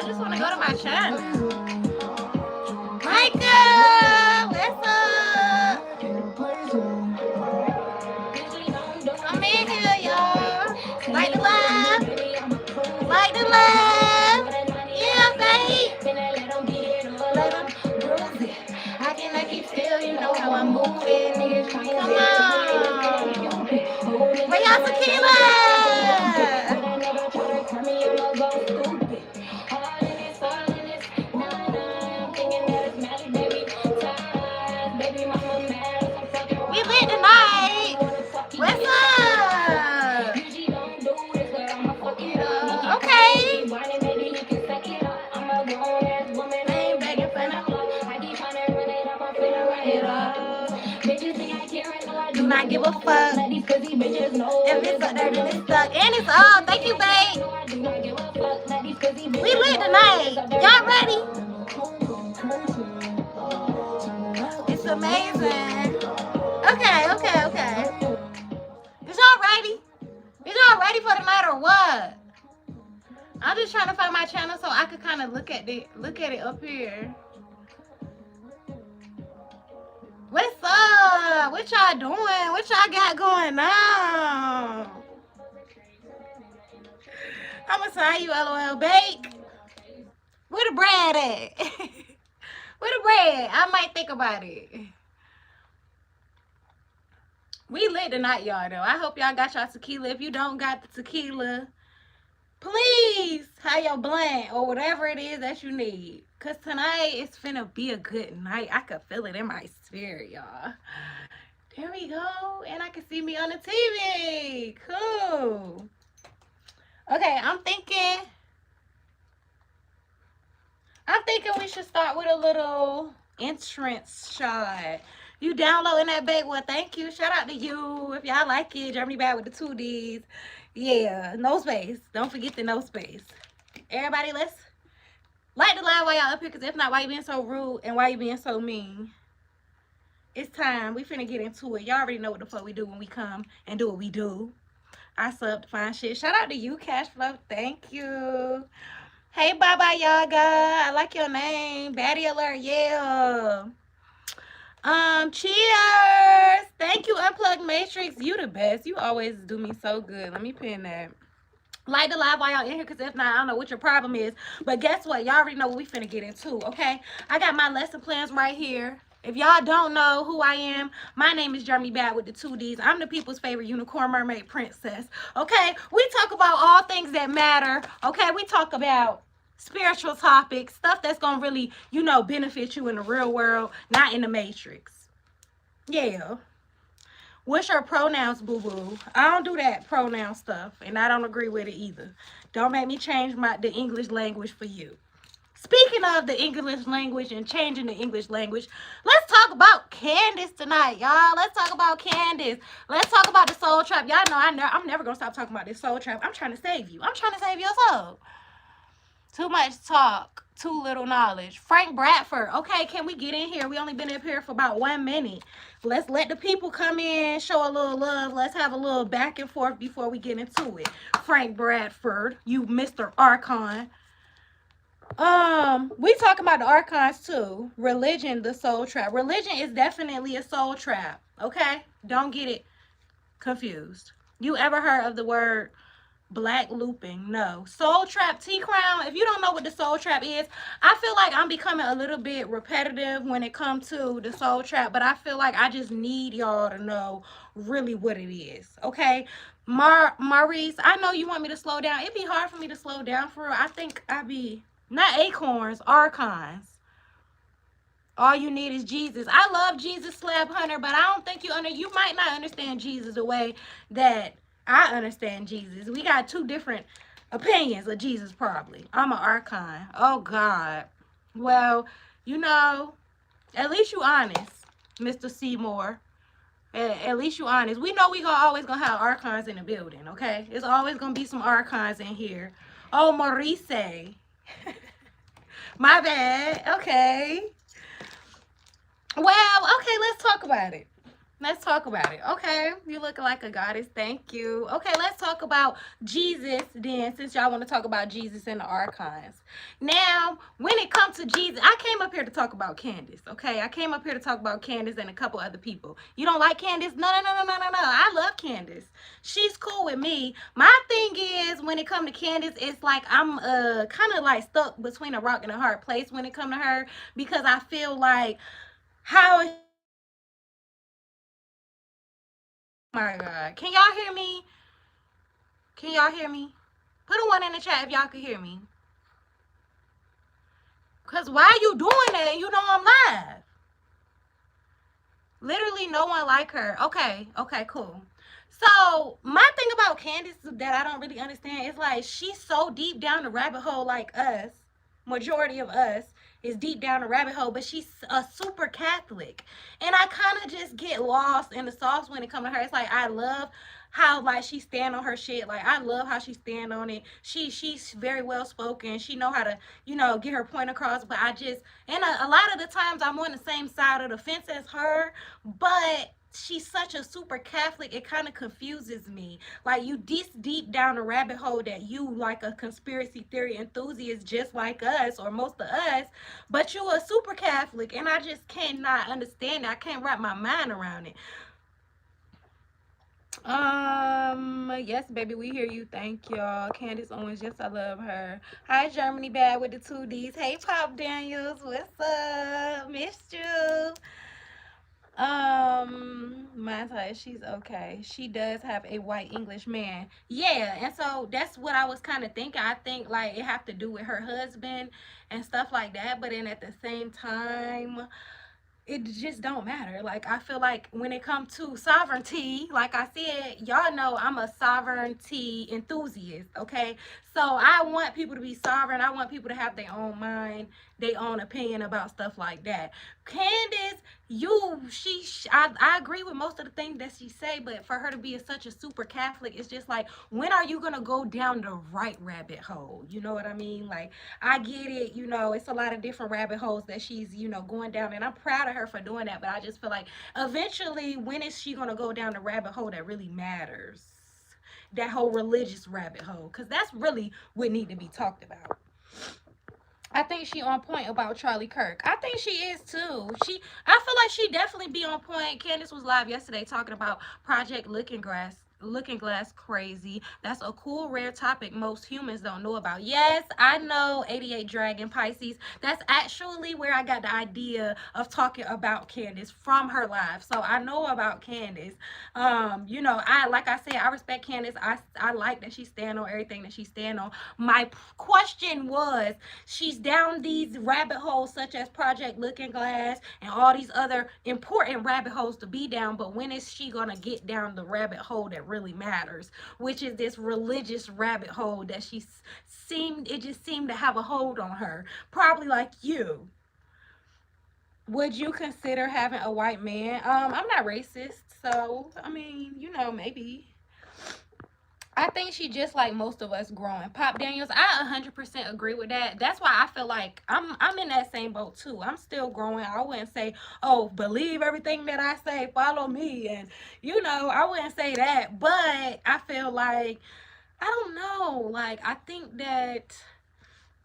just want to go to my channel. Michael, what's up? Come in here, y'all. Like the live. Like the live. Yeah, babe. Let them bruise it. I cannot keep still, you know how I'm moving. Come on. Where y'all tequila? We lit tonight. What's up? Okay. Ain't begging for nothing. Do not give a fuck. If it's up there, then it's stuck. And it's all. Thank you, babe. We lit tonight. Y'all ready? It's amazing. Okay. Is y'all ready? Is y'all ready for the night or what? I'm just trying to find my channel so I could kind of look at it up here. What's up? What y'all doing? What y'all got going on? I'm gonna sign you, LOL. Bake. Where the bread at? Where the bread? I might think about it. We lit tonight, y'all, though. I hope y'all got y'all tequila. If you don't got the tequila, please have your blunt or whatever it is that you need. Because tonight it's finna be a good night. I can feel it in my spirit, y'all. There we go. And I can see me on the TV. Cool. Okay, I'm thinking we should start with a little entrance shot. You downloading that bake? Well, thank you. Shout out to you. If y'all like it, GermanyBadd with the 2 Ds. Yeah, no space. Don't forget the no space. Everybody, let's like the live while y'all up here, because if not, why you being so rude and why you being so mean? It's time. We finna get into it. Y'all already know what the fuck we do when we come and do what we do. I sub to find shit. Shout out to you, Cashflow. Thank you. Hey, Baba Yaga. I like your name. Baddie Alert. Yeah. Cheers. Thank you, Unplugged Matrix. You the best. You always do me so good. Let me pin that. Like the live while y'all in here, because if not, I don't know what your problem is. But guess what? Y'all already know what we finna get into, okay? I got my lesson plans right here. If y'all don't know who I am, my name is GermanyBadd with the 2 Ds. I'm the people's favorite unicorn mermaid princess, okay? We talk about all things that matter, okay? We talk about spiritual topics, stuff that's gonna really, you know, benefit you in the real world, not in the matrix. Yeah. What's your pronouns, boo-boo? I don't do that pronoun stuff, and I don't agree with it either. Don't make me change the English language for you. Speaking of the English language and changing the English language, let's talk about Candace tonight, y'all. Let's talk about Candace. Let's talk about the soul trap. Y'all know I'm never going to stop talking about this soul trap. I'm trying to save you. I'm trying to save your soul. Too much talk, too little knowledge. Frank Bradford. Okay, can we get in here? We only been up here for about 1 minute. Let's let the people come in, show a little love. Let's have a little back and forth before we get into it. Frank Bradford, you Mr. Archon. We talking about the archons too. Religion, the soul trap. Religion is definitely a soul trap. Okay? Don't get it confused. You ever heard of the word black looping? No. Soul trap, T-Crown. If you don't know what the soul trap is, I feel like I'm becoming a little bit repetitive when it comes to the soul trap, but I feel like I just need y'all to know really what it is. Okay? Maurice, I know you want me to slow down. It'd be hard for me to slow down for real. I think I be not acorns, archons. All you need is Jesus. I love Jesus, Slab Hunter, but I don't think you might not understand Jesus the way that I understand Jesus. We got 2 different opinions of Jesus, probably. I'm an archon. Oh, God. Well, you know, at least you honest, Mr. Seymour. At least you honest. We know we always gonna have archons in the building, okay? It's always gonna be some archons in here. Oh, Maurice. My bad. Okay. Well, okay, let's talk about it. Let's talk about it. Okay, you looking like a goddess. Thank you. Okay, let's talk about Jesus then, since y'all want to talk about Jesus and the archons. Now, when it comes to Jesus, I came up here to talk about Candace. Okay, I came up here to talk about Candace and a couple other people. You don't like Candace? No, no, no, no, no, no, no. I love Candace. She's cool with me. My thing is, when it comes to Candace, it's like I'm kind of like stuck between a rock and a hard place when it comes to her, because I feel like how. My God. Can y'all hear me? Can y'all hear me? Put a one in the chat if y'all can hear me. Because why are you doing that? You know I'm live. Literally no one like her. Okay. Okay, cool. So, my thing about Candace that I don't really understand is like she's so deep down the rabbit hole like us. Majority of us is deep down the rabbit hole, but she's a super Catholic. And I kind of just get lost in the sauce when it comes to her. It's like I love how like she stand on her shit. Like I love how she stand on it. She's very well spoken. She know how to, get her point across. But I just, and a lot of the times I'm on the same side of the fence as her, but she's such a super Catholic, it kind of confuses me. Like you this deep down a rabbit hole that you like a conspiracy theory enthusiast just like us or most of us, but you a super Catholic, and I just cannot understand it. I can't wrap my mind around it. Yes, baby, we hear you. Thank y'all. Candace Owens, yes, I love her. Hi, GermanyBadd with the 2Ds. Hey, Pop Daniels, what's up? Missed you. Manta, she's okay. She does have a white English man. Yeah, and so that's what I was kind of thinking. I think like it have to do with her husband and stuff like that. But then at the same time, it just don't matter. Like I feel like when it comes to sovereignty, like I said, y'all know I'm a sovereignty enthusiast, okay? So I want people to be sovereign. I want people to have their own mind, their own opinion about stuff like that. Candace, I agree with most of the things that she say, but for her to be such a super Catholic, it's just like, when are you gonna go down the right rabbit hole? You know what I mean? Like I get it, it's a lot of different rabbit holes that she's, going down, and I'm proud of her for doing that, but I just feel like eventually, when is she gonna go down the rabbit hole that really matters? That whole religious rabbit hole, because that's really what need to be talked about. I think she on point about Charlie Kirk. I think she is too. I feel like she definitely be on point. Candace was live yesterday talking about Project Looking Glass crazy. That's a cool rare topic most humans don't know about. Yes, I know 88 Dragon Pisces. That's actually where I got the idea of talking about Candace, from her live. So I know about Candace. Like I said, I respect Candace. I like that she stand on everything that she stand on. My question was, she's down these rabbit holes such as Project Looking Glass and all these other important rabbit holes to be down, but when is she gonna get down the rabbit hole that really matters, which is this religious rabbit hole that it just seemed to have a hold on her, probably like you. Would you consider having a white man? I'm not racist, so I mean, maybe. I think she just like most of us growing. Pop Daniels, I 100% agree with that. That's why I feel like I'm in that same boat too. I'm still growing. I wouldn't say, oh, believe everything that I say, follow me, and I wouldn't say that. But I feel like, I don't know. Like I think that,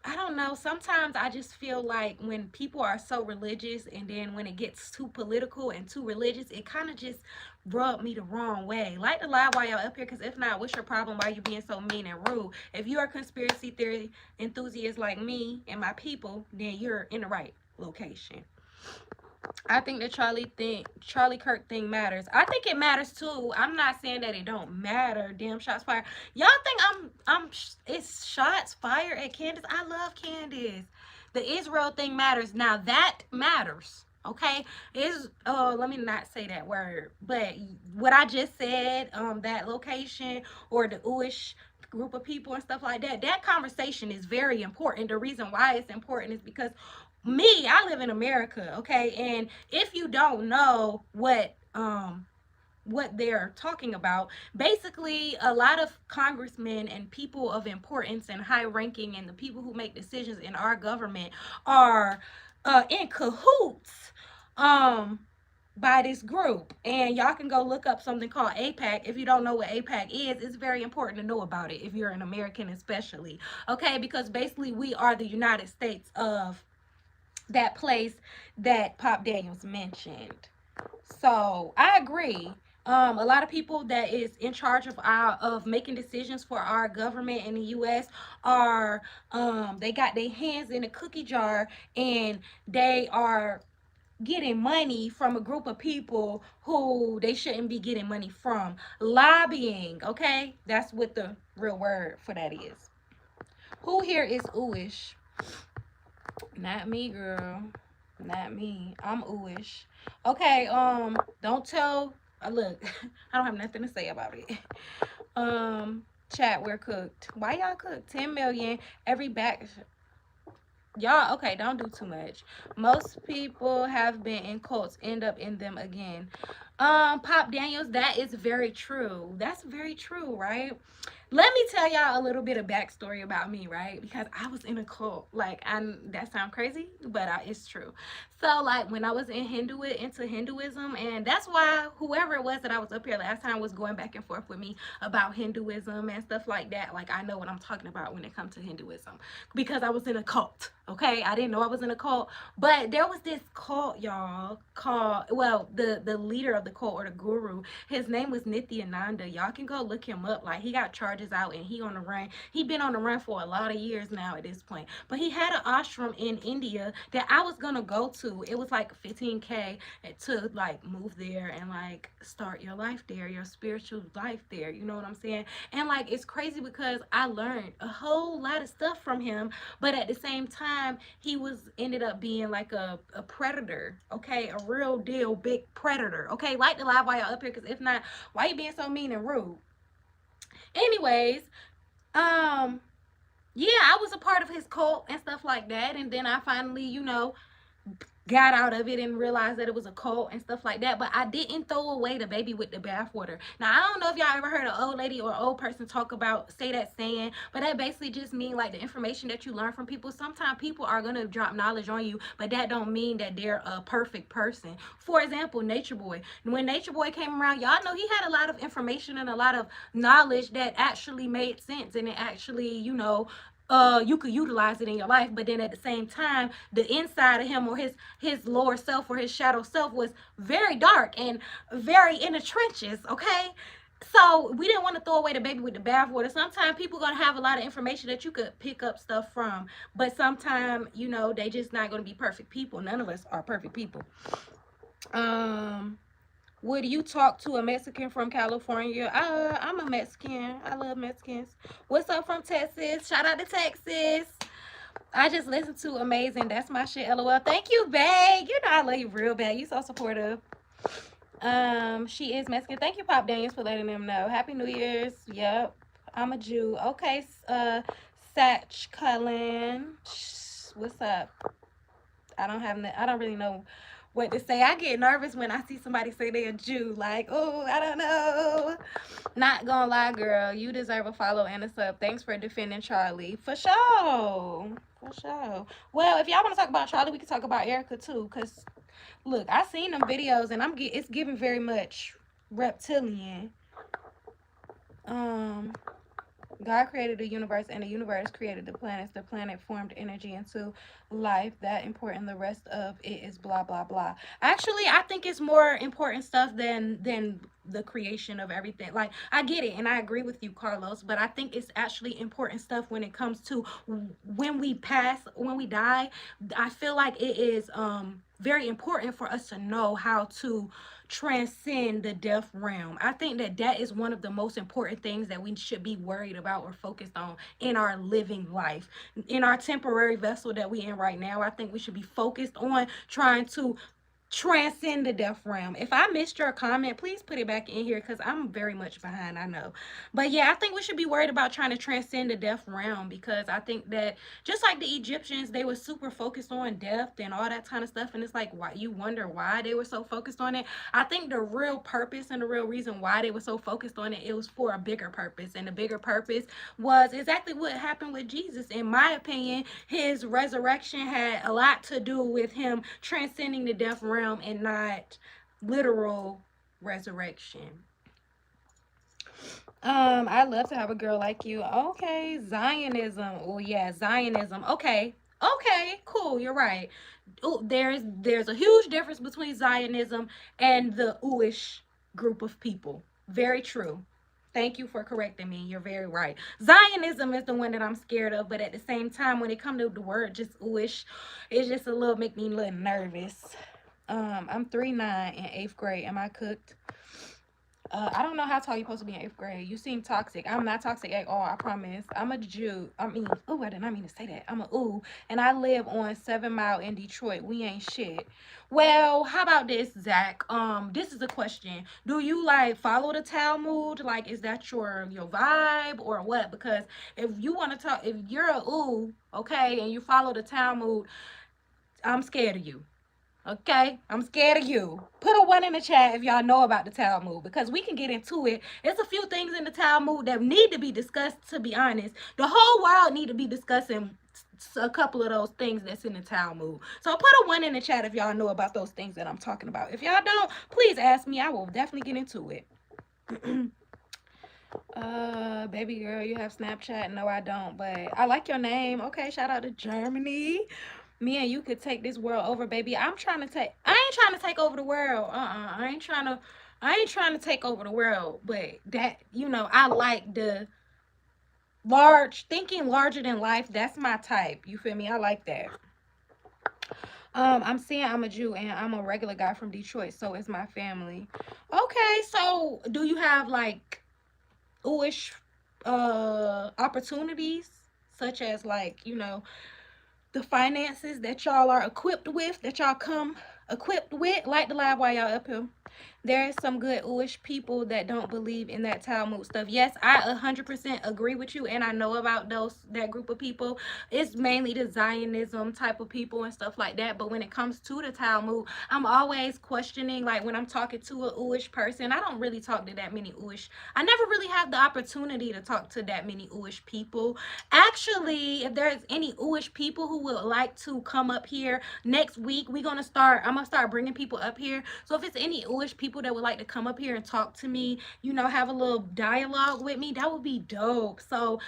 I don't know. Sometimes I just feel like when people are so religious, and then when it gets too political and too religious, it kind of just rubbed me the wrong way. Like to lie while y'all up here, because if not, what's your problem? Why you being so mean and rude? If you're a conspiracy theory enthusiast like me and my people, then you're in the right location. I think the Charlie Kirk thing matters. I think it matters too. I'm not saying that it don't matter. Damn, shots fired. Y'all think it's shots fired at Candace? I love Candace. The Israel thing matters. Now that matters. Okay, let me not say that word, but what I just said, that location or the Uish group of people and stuff like that, that conversation is very important. The reason why it's important is because I live in America, okay? And if you don't know what what they're talking about. Basically, a lot of congressmen and people of importance and high ranking and the people who make decisions in our government are in cahoots um by this group. And y'all can go look up something called APAC. If you don't know what APAC is, it's very important to know about it if you're an American, especially. Okay, because basically we are the United States of that place that Pop Daniels mentioned. So I agree. A lot of people that is in charge of making decisions for our government in the U.S. are they got their hands in a cookie jar, and they are getting money from a group of people who they shouldn't be getting money from. Lobbying, okay? That's what the real word for that is. Who here is ooish? Not me, girl. Not me. I'm ooish. Okay, don't tell look, I don't have nothing to say about it. Chat, we're cooked. Why y'all cooked? 10 million every back. Y'all, okay, don't do too much. Most people have been in cults, end up in them again. Pop Daniels, that is very true. That's very true, right? Let me tell y'all a little bit of backstory about me, right? Because I was in a cult. Like, that sounds crazy, but it's true. So, like, when I was into Hinduism, and that's why whoever it was that I was up here last time was going back and forth with me about Hinduism and stuff like that. Like, I know what I'm talking about when it comes to Hinduism because I was in a cult. Okay, I didn't know I was in a cult, but there was this cult, y'all, called, well, the leader of the cult, or the guru, his name was Nityananda. Y'all can go look him up. Like, he got charges out and he on the run. He been on the run for a lot of years now at this point. But he had an ashram in India that I was gonna go to. It was like 15K to like move there and like start your life there, your spiritual life there. You know what I'm saying? And like, it's crazy because I learned a whole lot of stuff from him, but at the same time, he ended up being like a predator, okay, a real deal big predator, okay. Like the live while y'all up here, because if not, why you being so mean and rude? Anyways, yeah, I was a part of his cult and stuff like that, and then I finally, got out of it and realized that it was a cult and stuff like that. But I didn't throw away the baby with the bathwater. Now, I don't know if y'all ever heard an old lady or old person say that saying, but that basically just means like the information that you learn from people. Sometimes people are going to drop knowledge on you, but that don't mean that they're a perfect person. For example, Nature Boy. When Nature Boy came around, y'all know he had a lot of information and a lot of knowledge that actually made sense, and it actually, you could utilize it in your life. But then at the same time, the inside of him, or his lower self, or his shadow self, was very dark and very in the trenches, okay. So we didn't want to throw away the baby with the bathwater. Sometimes people gonna have a lot of information that you could pick up stuff from, but sometimes, they just not gonna be perfect people. None of us are perfect people. Would you talk to a Mexican from California? I'm a Mexican. I love Mexicans. What's up from Texas? Shout out to Texas. I just listened to Amazing. That's my shit, LOL. Thank you, babe. I love you real bad. You so supportive. She is Mexican. Thank you, Pop Daniels, for letting them know. Happy New Year's. Yep. I'm a Jew. Okay, Satch Cullen. What's up? I don't really know what to say. I get nervous when I see somebody say they're a Jew. Like, oh, I don't know. Not gonna lie, girl. You deserve a follow and a sub. Thanks for defending Charlie. For sure. For sure. Well, if y'all want to talk about Charlie, we can talk about Erica too. Because, look, I seen them videos and it's giving very much reptilian. God created the universe, and the universe created the planets. The planet formed energy into life. That important. The rest of it is blah blah blah. Actually, I think it's more important stuff than the creation of everything. Like, I get it, and I agree with you, Carlos, but I think it's actually important stuff when it comes to when we die. I feel like it is very important for us to know how to transcend the death realm. I think that is one of the most important things that we should be worried about or focused on in our living life. In our temporary vessel that we in right now, I think we should be focused on trying to transcend the death realm. If I missed your comment, please put it back in here because I'm very much behind, I know. But yeah, I think we should be worried about trying to transcend the death realm, because I think that just like the Egyptians, they were super focused on death and all that kind of stuff. And it's like, why, you wonder why they were so focused on it. I think the real purpose and the real reason why they were so focused on it, it was for a bigger purpose. And the bigger purpose was exactly what happened with Jesus. In my opinion, his resurrection had a lot to do with him transcending the death realm and not literal resurrection. I'd love to have a girl like you. Okay, Zionism. Oh yeah, Zionism. Okay. Okay, cool. You're right. Ooh, there's a huge difference between Zionism and the Ooish group of people. Very true. Thank you for correcting me. You're very right. Zionism is the one that I'm scared of, but at the same time, when it comes to the word just Ooish, it's just a little, make me a little nervous. I'm 3'9" in 8th grade. Am I cooked? I don't know how tall you're supposed to be in 8th grade. You seem toxic. I'm not toxic at all, I promise. I'm a Jew. I mean, oh, I did not mean to say that. I'm a ooh. And I live on 7 Mile in Detroit. We ain't shit. Well, how about this, Zach? This is a question. Do you like follow the Talmud? Like, is that your vibe or what? Because if you want to talk, if you're a ooh, okay, and you follow the Talmud, I'm scared of you. Okay, I'm scared of you. Put a 1 in the chat if y'all know about the Talmud, because we can get into it. There's a few things in the Talmud that need to be discussed, to be honest. The whole world need to be discussing a couple of those things that's in the Talmud. So put a 1 in the chat if y'all know about those things that I'm talking about. If y'all don't, please ask me. I will definitely get into it. Baby girl, you have Snapchat? No, I don't, but I like your name. Okay, shout out to Germany. Me and you could take this world over, baby. I ain't trying to take over the world. I ain't trying to take over the world, but that, I like the thinking larger than life. That's my type. You feel me? I like that. I'm saying I'm a Jew and I'm a regular guy from Detroit, so it's my family. Okay, so do you have like ooish opportunities, such as like, the finances that y'all are equipped with, that y'all come equipped with? Like the live while y'all up here. There is some good ooish people that don't believe in that Talmud stuff. Yes, I 100% agree with you, and I know about that group of people. It's mainly the Zionism type of people and stuff like that. But when it comes to the Talmud, I'm always questioning, like when I'm talking to a ooish person, I don't really talk to that many ooish. I never really have the opportunity to talk to that many ooish people. Actually, if there's any ooish people who would like to come up here next week, I'm gonna start bringing people up here. So if it's any ooish people that would like to come up here and talk to me, have a little dialogue with me, that would be dope. So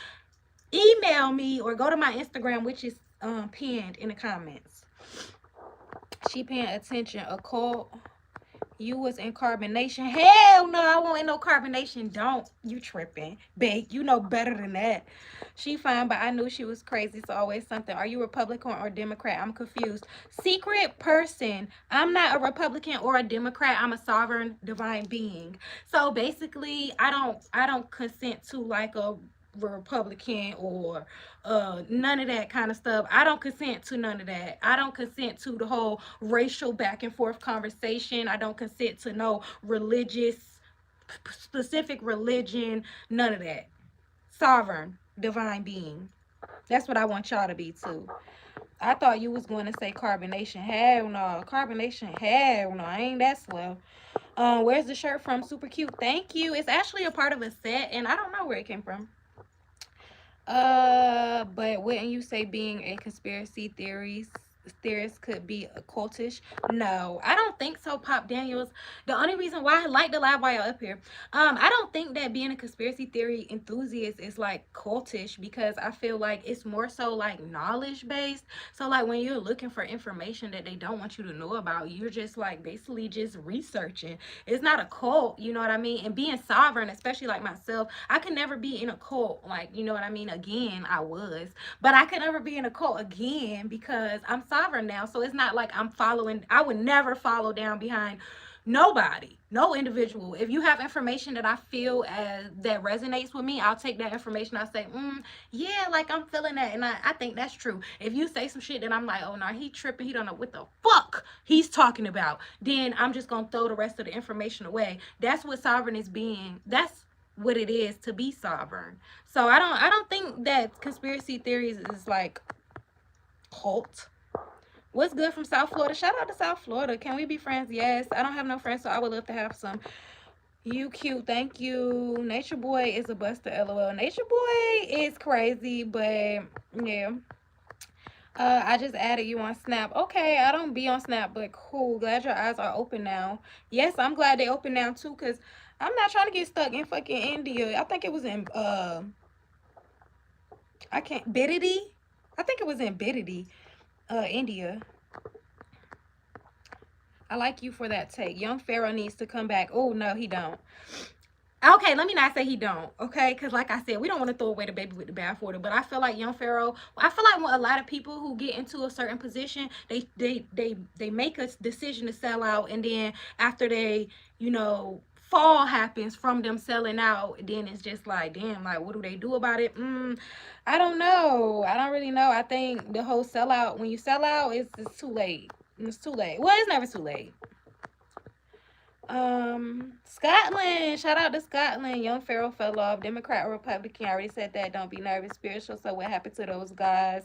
email me or go to my Instagram, which is pinned in the comments. She paying attention. A cult. You was in carbonation. Hell no, I won't in no carbonation. Don't. You tripping. Babe, you know better than that. She fine, but I knew she was crazy. It's always something. Are you Republican or Democrat? I'm confused. Secret person. I'm not a Republican or a Democrat. I'm a sovereign divine being. So basically, I don't consent to like a Republican or none of that kind of stuff. I don't consent to none of that. I don't consent to the whole racial back and forth conversation. I don't consent to no specific religion, none of that. Sovereign divine being. That's what I want y'all to be too. I thought you was going to say carbonation. Hell no. Carbonation. Hell no. I ain't that slow. Where's the shirt from? Super cute. Thank you. It's actually a part of a set, and I don't know where it came from. But wouldn't you say being a conspiracy theorist could be occultish? No, I don't think so, Pop Daniels. The only reason why I like the live wire up here, I don't think that being a conspiracy theory enthusiast is like cultish, because I feel like it's more so like knowledge based. So like when you're looking for information that they don't want you to know about, you're just like basically just researching. It's not a cult, you know what I mean? And being sovereign, especially like myself, I could never be in a cult, like, you know what I mean? Again, I was, but I could never be in a cult again because I'm sovereign now. So it's not like I would never follow down behind nobody, no individual. If you have information that I feel that resonates with me, I'll take that information. I'll say, yeah, like I'm feeling that, and I think that's true. If you say some shit that I'm like, oh no, he tripping, he don't know what the fuck he's talking about, then I'm just gonna throw the rest of the information away. That's what sovereign is being. That's what it is to be sovereign. So I don't think that conspiracy theories is like cult. What's good from South Florida? Shout out to South Florida. Can we be friends? Yes. I don't have no friends, so I would love to have some. You cute. Thank you. Nature Boy is a buster. LOL. Nature Boy is crazy, but yeah. I just added you on Snap. Okay, I don't be on Snap, but cool. Glad your eyes are open now. Yes, I'm glad they open now too, because I'm not trying to get stuck in fucking India. I think it was in I can't Bidity. I think it was in Bidity, India. I like you for that take. Young Pharaoh needs to come back. Oh no, he don't. Okay, let me not say he don't, okay? Because like I said, we don't want to throw away the baby with the bathwater. But I feel like young Pharaoh, I feel like when a lot of people who get into a certain position, they make a decision to sell out, and then after they, you know, fall happens from them selling out, then it's just like, damn, like what do they do about it? I don't know. I don't really know. I think the whole sellout, when you sell out, it's too late. It's too late. Well, it's never too late. Scotland, shout out to Scotland. Young Pharaoh fell off. Democrat or Republican, I already said that. Don't be nervous. Spiritual. So what happened to those guys?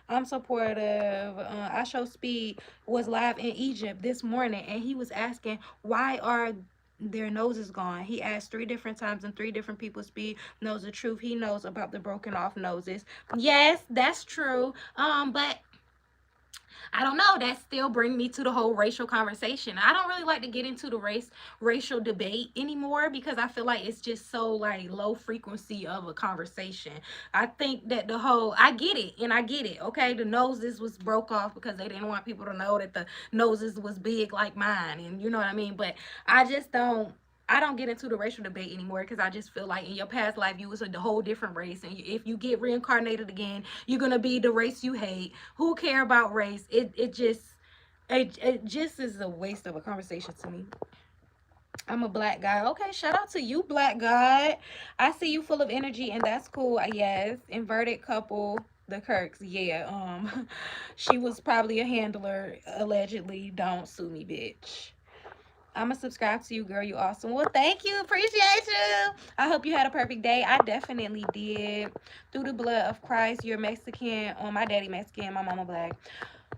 I'm supportive. I Show Speed was live in Egypt this morning, and he was asking, why are their noses gone? He asked 3 different times, and 3 different people Speed knows the truth. He knows about the broken off noses. Yes, that's true. But I don't know, that still bring me to the whole racial conversation. I don't really like to get into the racial debate anymore, because I feel like it's just so like low frequency of a conversation. I think that the whole, I get it, and I get it, okay? The noses was broke off because they didn't want people to know that the noses was big like mine, and you know what I mean? But I don't get into the racial debate anymore, because I just feel like in your past life you was a whole different race, and if you get reincarnated again, you're gonna be the race you hate. Who care about race? It just is a waste of a conversation to me. I'm a black guy. Okay, shout out to you, black guy. I see you full of energy, and that's cool. Yes, inverted couple. The Kirks, yeah. She was probably a handler, allegedly. Don't sue me, bitch. I'm gonna subscribe to you, girl. You awesome. Well, thank you. Appreciate you. I hope you had a perfect day. I definitely did. Through the blood of Christ, you're Mexican. My daddy Mexican, my mama black.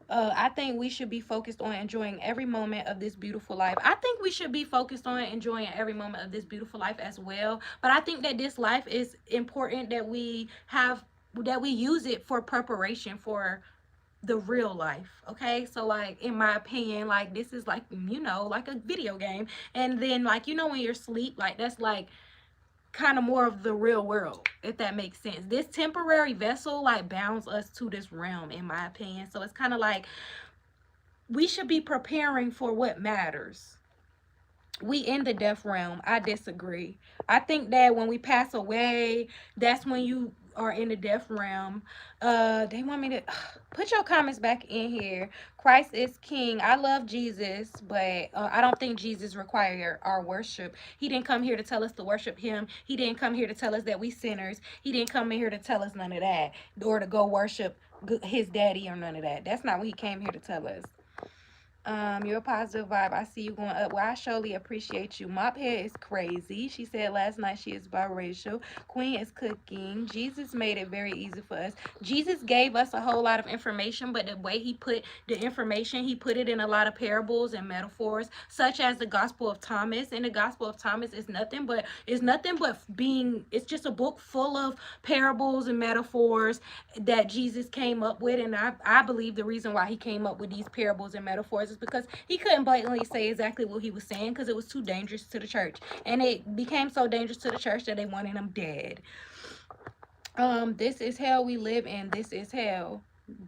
I think we should be focused on enjoying every moment of this beautiful life. I think we should be focused on enjoying every moment of this beautiful life as well. But I think that this life is important that we use it for preparation for the real life. Okay, so like in my opinion, like this is like, you know, like a video game, and then like, you know, when you're asleep, like that's like kind of more of the real world, if that makes sense. This temporary vessel like bounds us to this realm, in my opinion. So it's kind of like we should be preparing for what matters. We in the death realm. I disagree. I think that when we pass away, that's when you are in the death realm. They want me to put your comments back in here. Christ is king. I love Jesus, but I don't think Jesus requires our worship. He didn't come here to tell us to worship him. He didn't come here to tell us that we sinners. He didn't come in here to tell us none of that, or to go worship his daddy or none of that. That's not what he came here to tell us. You're a positive vibe. I see you going up. Well, I surely appreciate you. Mop Head is crazy. She said last night she is biracial. Queen is cooking. Jesus made it very easy for us. Jesus gave us a whole lot of information, but the way he put the information, he put it in a lot of parables and metaphors, such as the Gospel of Thomas. And the Gospel of Thomas is nothing but it's just a book full of parables and metaphors that Jesus came up with. And I believe the reason why he came up with these parables and metaphors is because he couldn't blatantly say exactly what he was saying, because it was too dangerous to the church, and it became so dangerous to the church that they wanted him dead. This is hell we live in. This is hell.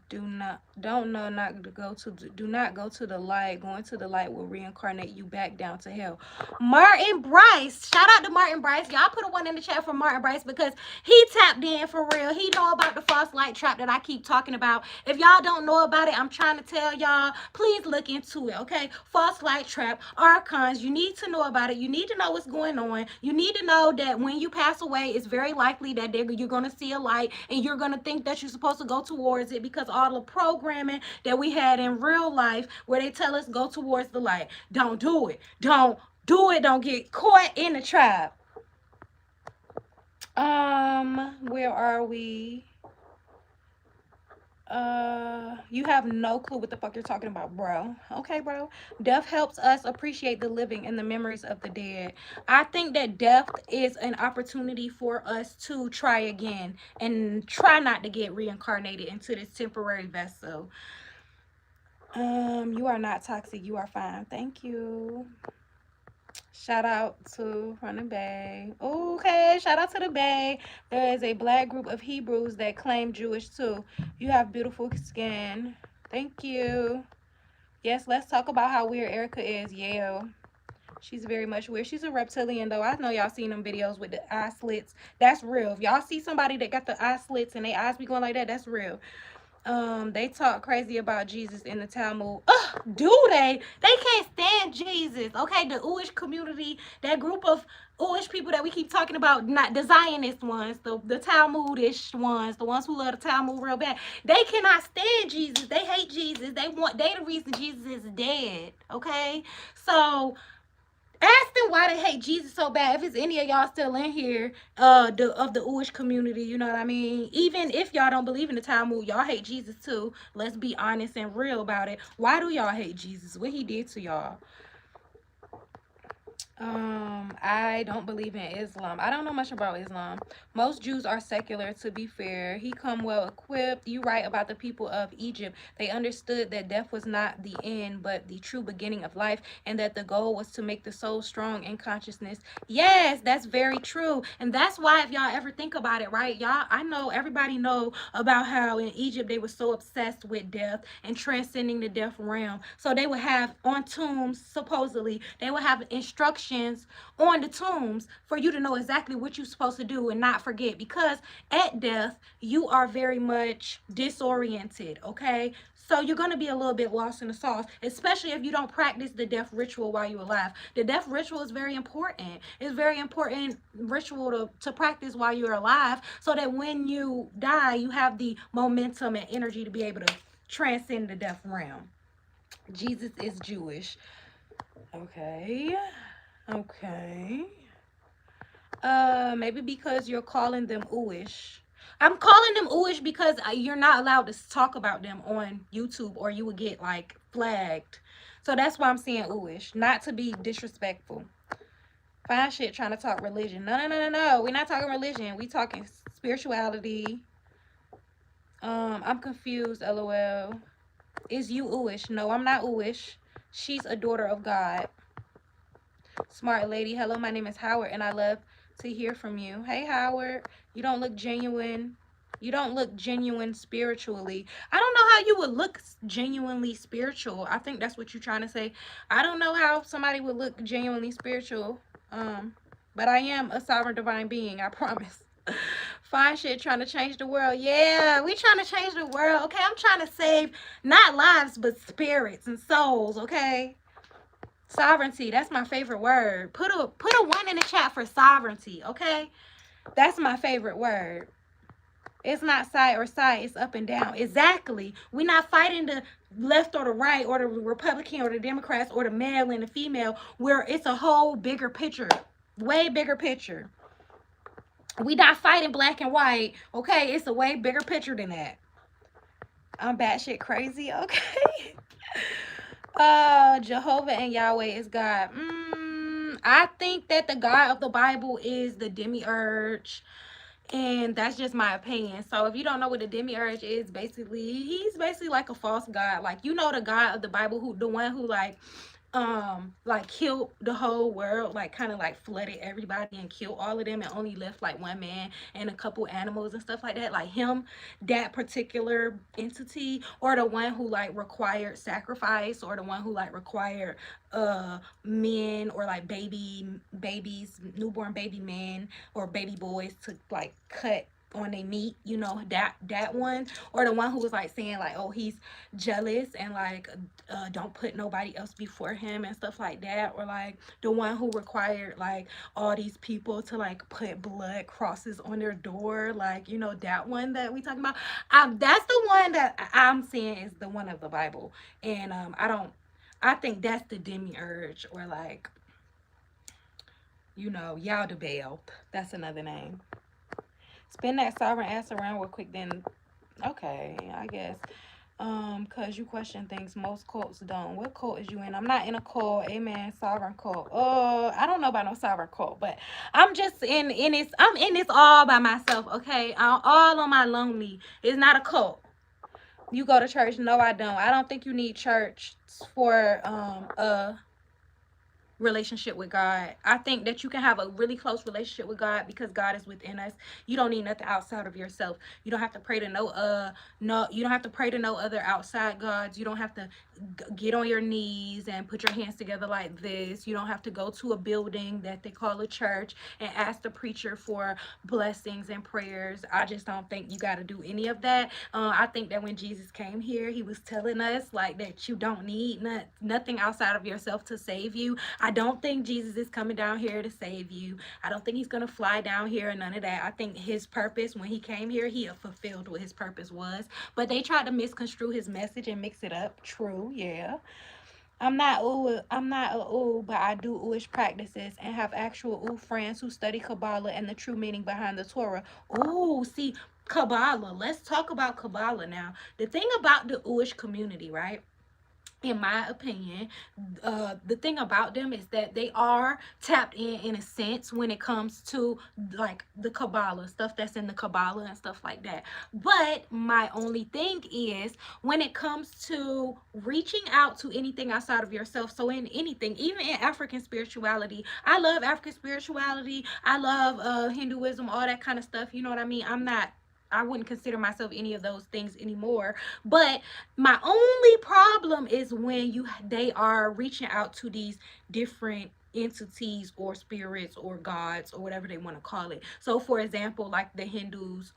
Do not go to the light. Going to the light will reincarnate you back down to hell. Martin Bryce, shout out to Martin Bryce. Y'all put a 1 in the chat for Martin Bryce, because he tapped in for real. He know about the false light trap that I keep talking about. If y'all don't know about it, I'm trying to tell y'all, please look into it, okay? False light trap, archons, you need to know about it. You need to know what's going on. You need to know that when you pass away, it's very likely that you're going to see a light, and you're going to think that you're supposed to go towards it, because all the programming that we had in real life where they tell us go towards the light. Don't do it. Don't do it. Don't get caught in the trap. Where are we? You have no clue what the fuck you're talking about, bro. Okay, bro. Death helps us appreciate the living and the memories of the dead. I think that death is an opportunity for us to try again and try not to get reincarnated into this temporary vessel. You are not toxic. You are fine. Thank you. Shout out to from the Bay. Okay, shout out to the Bay. There is a black group of Hebrews that claim Jewish too. You have beautiful skin. Thank you. Yes, let's talk about how weird Erica is. Yeah. She's very much weird. She's a reptilian though. I know y'all seen them videos with the eye slits. That's real. If y'all see somebody that got the eye slits and their eyes be going like that, that's real. They talk crazy about Jesus in the Talmud. Ugh, do they? They can't stand Jesus. Okay, the Jewish community, that group of Jewish people that we keep talking about, not the Zionist ones, the Talmudish ones, the ones who love the Talmud real bad. They cannot stand Jesus. They hate Jesus. They the reason Jesus is dead. Okay, so ask them why they hate Jesus so bad. If it's any of y'all still in here, of the Jewish community, you know what I mean? Even if y'all don't believe in the Talmud, y'all hate Jesus too. Let's be honest and real about it. Why do y'all hate Jesus? What he did to y'all? I don't believe in Islam. I don't know much about Islam. Most Jews are secular, to be fair. He come well equipped. You write about the people of Egypt. They understood that death was not the end, but the true beginning of life, and that the goal was to make the soul strong in consciousness. Yes, that's very true. And that's why, if y'all ever think about it, right, y'all, I know everybody know about how in Egypt they were so obsessed with death and transcending the death realm. So they would have on tombs, supposedly, they would have instructions on the tombs for you to know exactly what you're supposed to do and not forget, because at death you are very much disoriented. Okay, so you're going to be a little bit lost in the sauce, especially if you don't practice the death ritual while you're alive. The death ritual is very important. It's very important ritual to practice while you're alive, so that when you die you have the momentum and energy to be able to transcend the death realm. Jesus is Jewish. Okay. Maybe because you're calling them Ooish. I'm calling them Ooish because you're not allowed to talk about them on YouTube, or you would get like flagged. So that's why I'm saying Ooish, not to be disrespectful. Fine shit trying to talk religion. No. We're not talking religion. We talking spirituality. I'm confused, LOL. Is you Ooish? No, I'm not Ooish. She's a daughter of God. Smart lady. Hello, my name is Howard, and I love to hear from you. Hey, Howard. You don't look genuine. You don't look genuine spiritually. I don't know how you would look genuinely spiritual. I think that's what you're trying to say. I don't know how somebody would look genuinely spiritual. But I am a sovereign divine being, I promise. Fine shit trying to change the world. Yeah, we trying to change the world. Okay, I'm trying to save not lives, but spirits and souls, okay? Sovereignty, that's my favorite word. Put a 1 in the chat for sovereignty, okay? That's my favorite word. It's not side or side, it's up and down. Exactly. We're not fighting the left or the right or the Republican or the Democrats or the male and the female, where it's a whole bigger picture. Way bigger picture. We not fighting black and white, okay? It's a way bigger picture than that. I'm batshit crazy, okay? Jehovah and Yahweh is God. I think that the God of the Bible is the demiurge, and that's just my opinion. So if you don't know what the demiurge is, basically he's basically like a false god. Like, you know, the God of the Bible, who the one who like killed the whole world, like kind of like flooded everybody and killed all of them and only left like one man and a couple animals and stuff like that. Like him, that particular entity, or the one who like required sacrifice, or the one who like required men, or like babies, newborn baby men or baby boys to like cut on their meat, you know, that one, or the one who was like saying like, oh, he's jealous and like don't put nobody else before him and stuff like that, or like the one who required like all these people to like put blood crosses on their door, like, you know, that one that we talking about. That's the one that I'm saying is the one of the Bible. And I think that's the demiurge, or like, you know, Yaldabaoth. That's another name. Spin that sovereign ass around real quick, then okay, I guess. Cause you question things most cults don't. What cult is you in? I'm not in a cult. Amen. Sovereign cult. I don't know about no sovereign cult, but I'm just in this. I'm in this all by myself. Okay, I'm all on my lonely. It's not a cult. You go to church? No, I don't. I don't think you need church for a relationship with God. I think that you can have a really close relationship with God because God is within us. You don't need nothing outside of yourself. You don't have to pray to you don't have to pray to no other outside gods. You don't have to get on your knees and put your hands together like this. You don't have to go to a building that they call a church and ask the preacher for blessings and prayers. I just don't think you got to do any of that. I think that when Jesus came here, he was telling us like that you don't need nothing outside of yourself to save you. I don't think Jesus is coming down here to save you. I don't think he's going to fly down here and none of that. I think his purpose when he came here, he fulfilled what his purpose was. But they tried to misconstrue his message and mix it up. True, yeah. I'm not a ooh, but I do ooish practices and have actual ooh friends who study Kabbalah and the true meaning behind the Torah. Ooh, see, Kabbalah. Let's talk about Kabbalah now. The thing about the ooish community, right? In my opinion, the thing about them is that they are tapped in a sense when it comes to like the Kabbalah stuff that's in the Kabbalah and stuff like that. But my only thing is when it comes to reaching out to anything outside of yourself, so in anything, even in African spirituality, I love African spirituality, I love Hinduism, all that kind of stuff, you know what I mean? I wouldn't consider myself any of those things anymore. But my only problem is when they are reaching out to these different entities or spirits or gods or whatever they want to call it. So for example, like the Hindus,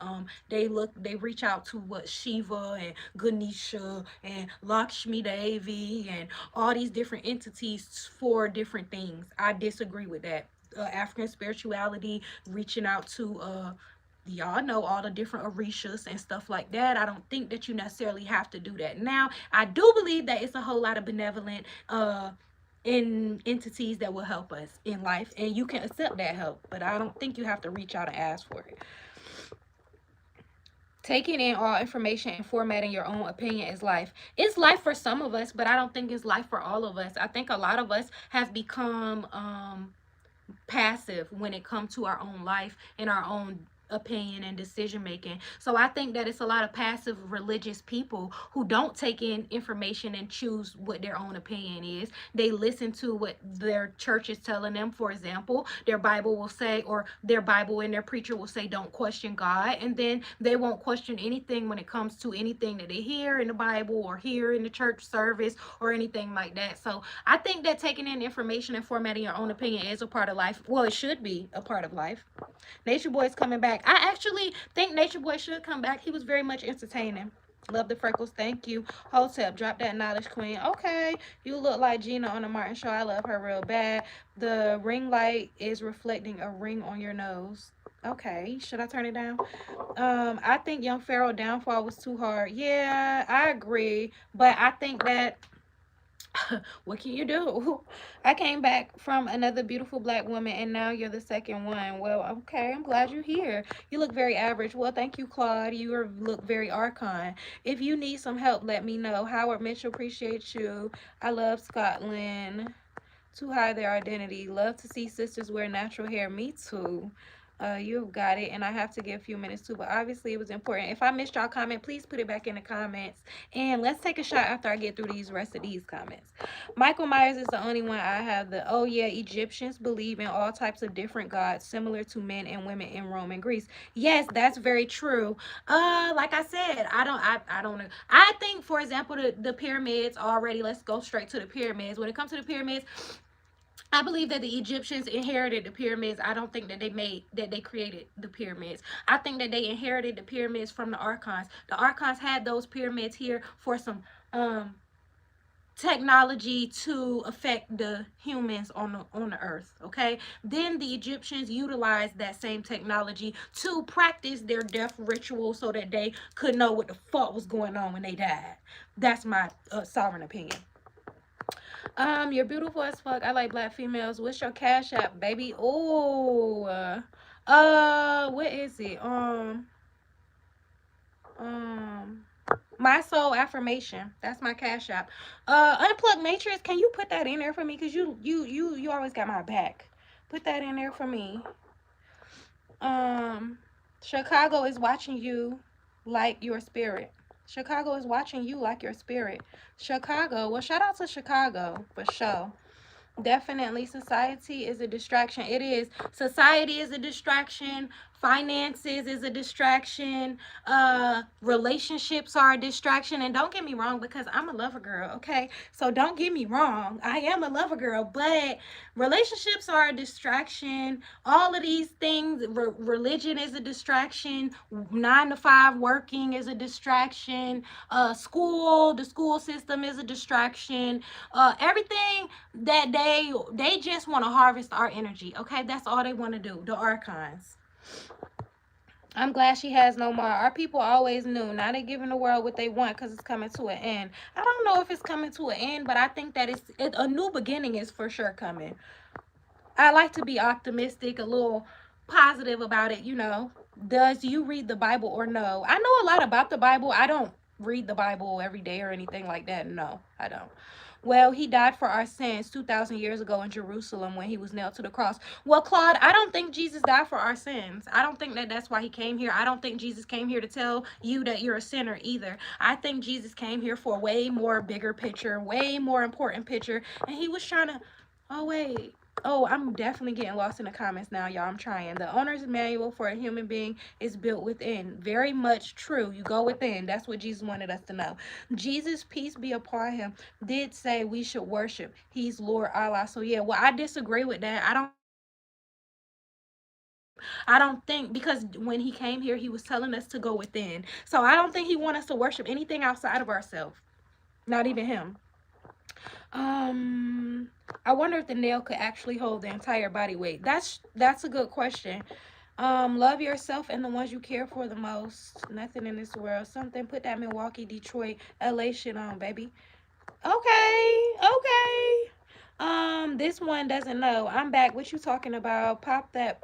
they reach out to what Shiva and Ganesha and Lakshmi Devi and all these different entities for different things. I disagree with that. African spirituality reaching out to y'all know all the different orishas and stuff like that. I don't think that you necessarily have to do that. Now, I do believe that it's a whole lot of benevolent in entities that will help us in life, and you can accept that help, but I don't think you have to reach out and ask for it. Taking in all information and formatting your own opinion is life. It's life for some of us, but I don't think it's life for all of us. I think a lot of us have become passive when it comes to our own life and our own opinion and decision making. So I think that it's a lot of passive religious people who don't take in information and choose what their own opinion is. They listen to what their church is telling them. For example, their Bible will say, or their Bible and their preacher will say, don't question God, and then they won't question anything when it comes to anything that they hear in the Bible or hear in the church service or anything like that. So I think that taking in information and formatting your own opinion is a part of life. Well, it should be a part of life. Nature Boy's coming back. I actually think Nature Boy should come back. He was very much entertaining. Love the freckles. Thank you. Hotep, drop that knowledge, queen. Okay. You look like Gina on the Martin show. I love her real bad. The ring light is reflecting a ring on your nose. Okay. Should I turn it down? I think Young Pharaoh downfall was too hard. Yeah, I agree. But I think that what can you do? I came back from another beautiful black woman and now you're the second one. Well, okay, I'm glad you're here. You look very average. Well, thank you, Claude. You look very archon. If you need some help, let me know. Howard Mitchell, appreciate you. I love Scotland. To hide their identity. Love to see sisters wear natural hair. Me too. You've got it, and I have to give a few minutes too, but obviously it was important. If I missed y'all comment, please put it back in the comments, and let's take a shot after I get through these rest of these comments. Michael Myers is the only one I have. Oh yeah, Egyptians believe in all types of different gods similar to men and women in Rome and Greece. Yes, that's very true. Like I said, I don't know. I think, for example, the pyramids already, let's go straight to the pyramids. When it comes to the pyramids, I believe that the Egyptians inherited the pyramids. I don't think that they created the pyramids. I think that they inherited the pyramids from the archons. The archons had those pyramids here for some um technology to affect the humans on the earth. Okay, then the Egyptians utilized that same technology to practice their death ritual so that they could know what the fuck was going on when they died. That's my sovereign opinion. You're beautiful as fuck. I like black females. What's your cash app, baby? Oh, what is it? Um, my soul affirmation. That's my cash app. Unplugged matrix. Can you put that in there for me? Cause you always got my back. Put that in there for me. Um, Chicago is watching you like your spirit. Chicago is watching you like your spirit. Chicago. Well, shout out to Chicago for sure. Definitely, society is a distraction. It is. Society is a distraction. Finances is a distraction. Relationships are a distraction. And don't get me wrong, because I'm a lover girl, okay? So don't get me wrong. I am a lover girl, but relationships are a distraction. All of these things, religion is a distraction. 9 to 5 working is a distraction. The school system is a distraction. Everything that they just want to harvest our energy. Okay, that's all they want to do. The archons. I'm glad she has no more. Our people always knew. Now they giving the world what they want because it's coming to an end. I don't know if it's coming to an end, but I think that a new beginning is for sure coming. I like to be optimistic, a little positive about it, you know. Does you read the Bible or no? I know a lot about the Bible. I don't read the Bible every day or anything like that. No, I don't. Well, he died for our sins 2,000 years ago in Jerusalem when he was nailed to the cross. Well, Claude, I don't think Jesus died for our sins. I don't think that that's why he came here. I don't think Jesus came here to tell you that you're a sinner either. I think Jesus came here for a way more bigger picture, way more important picture. And he was trying to, oh, wait. Oh, I'm definitely getting lost in the comments now, y'all. I'm trying. The owner's manual for a human being is built within. Very much true. You go within. That's what Jesus wanted us to know. Jesus, peace be upon him, did say we should worship. He's Lord Allah. So yeah, well, I disagree with that. I don't think, because when he came here, he was telling us to go within. So I don't think he wants us to worship anything outside of ourselves. Not even him. I wonder if the nail could actually hold the entire body weight. That's a good question. Love yourself and the ones you care for the most. Nothing in this world. Something. Put that Milwaukee, Detroit, LA shit on, baby. Okay, okay. This one doesn't know. I'm back. What you talking about? Pop that.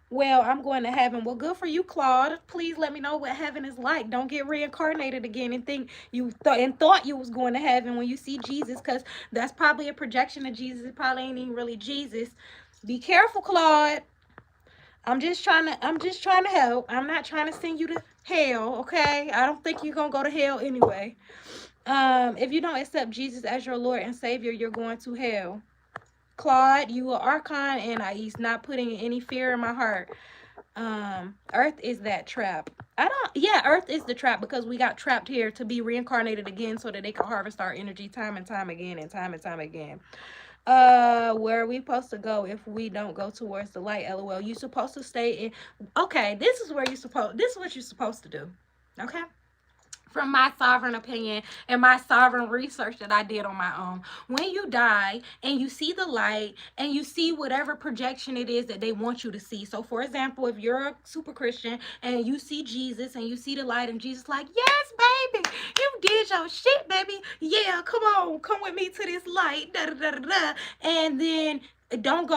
Well, I'm going to heaven. Well, good for you, Claude. Please let me know what heaven is like. Don't get reincarnated again and think you thought you was going to heaven when you see Jesus, because that's probably a projection of Jesus. It probably ain't even really Jesus. Be careful, Claude. I'm just trying to help. I'm not trying to send you to hell, okay? I don't think you're gonna go to hell anyway. If you don't accept Jesus as your Lord and Savior, you're going to hell. Claude, you are Archon, and he's not putting any fear in my heart. Earth is that trap. Earth is the trap, because we got trapped here to be reincarnated again so that they can harvest our energy time and time again and time and time again. Where are we supposed to go if we don't go towards the light? LOL. You supposed to stay in. Okay, this is what you're supposed to do. Okay? From my sovereign opinion and my sovereign research that I did on my own. When you die and you see the light and you see whatever projection it is that they want you to see. So for example, if you're a super Christian and you see Jesus and you see the light and Jesus like, yes, baby, you did your shit, baby. Yeah, come on, come with me to this light. Da, da, da, da, da. And then don't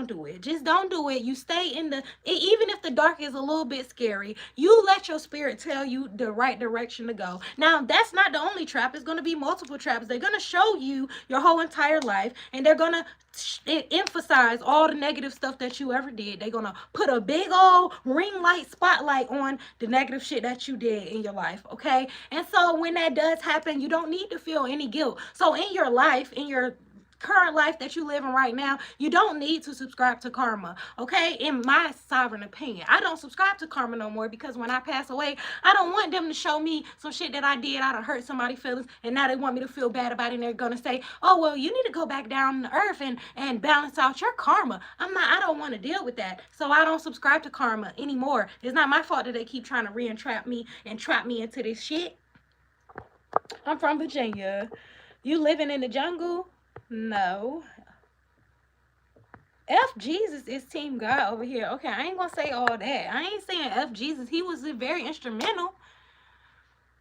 do it. Just don't do it. You stay in even if the dark is a little bit scary, you let your spirit tell you the right direction to go. Now, that's not the only trap. It's going to be multiple traps. They're going to show you your whole entire life, and they're going to emphasize all the negative stuff that you ever did. They're going to put a big old ring light spotlight on the negative shit that you did in your life, okay? And so when that does happen, you don't need to feel any guilt. So in your life, in your current life that you living right now, you don't need to subscribe to karma. Okay, in my sovereign opinion, I don't subscribe to karma no more, because when I pass away, I don't want them to show me some shit that I did. I done hurt somebody's feelings, and now they want me to feel bad about it, and they're gonna say, oh well, you need to go back down to earth and balance out your karma. I don't want to deal with that, so I don't subscribe to karma anymore. It's not my fault that they keep trying to re-entrap me and trap me into this shit. I'm from Virginia. You living in the jungle? No. F Jesus is Team God over here. Okay, I ain't gonna say all that. I ain't saying F Jesus. He was very instrumental.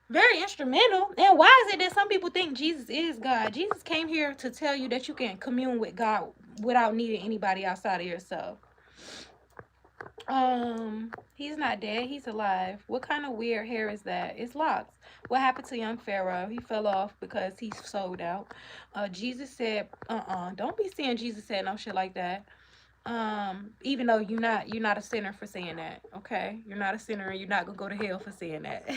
Very instrumental. And why is it that some people think Jesus is God? Jesus came here to tell you that you can commune with God without needing anybody outside of yourself. He's not dead. He's alive. What kind of weird hair is that? It's locks. What happened to young Pharaoh? He fell off because he's sold out. Jesus said, don't be saying Jesus said no shit like that. Even though you're not a sinner for saying that. Okay, you're not a sinner, and you're not gonna go to hell for saying that.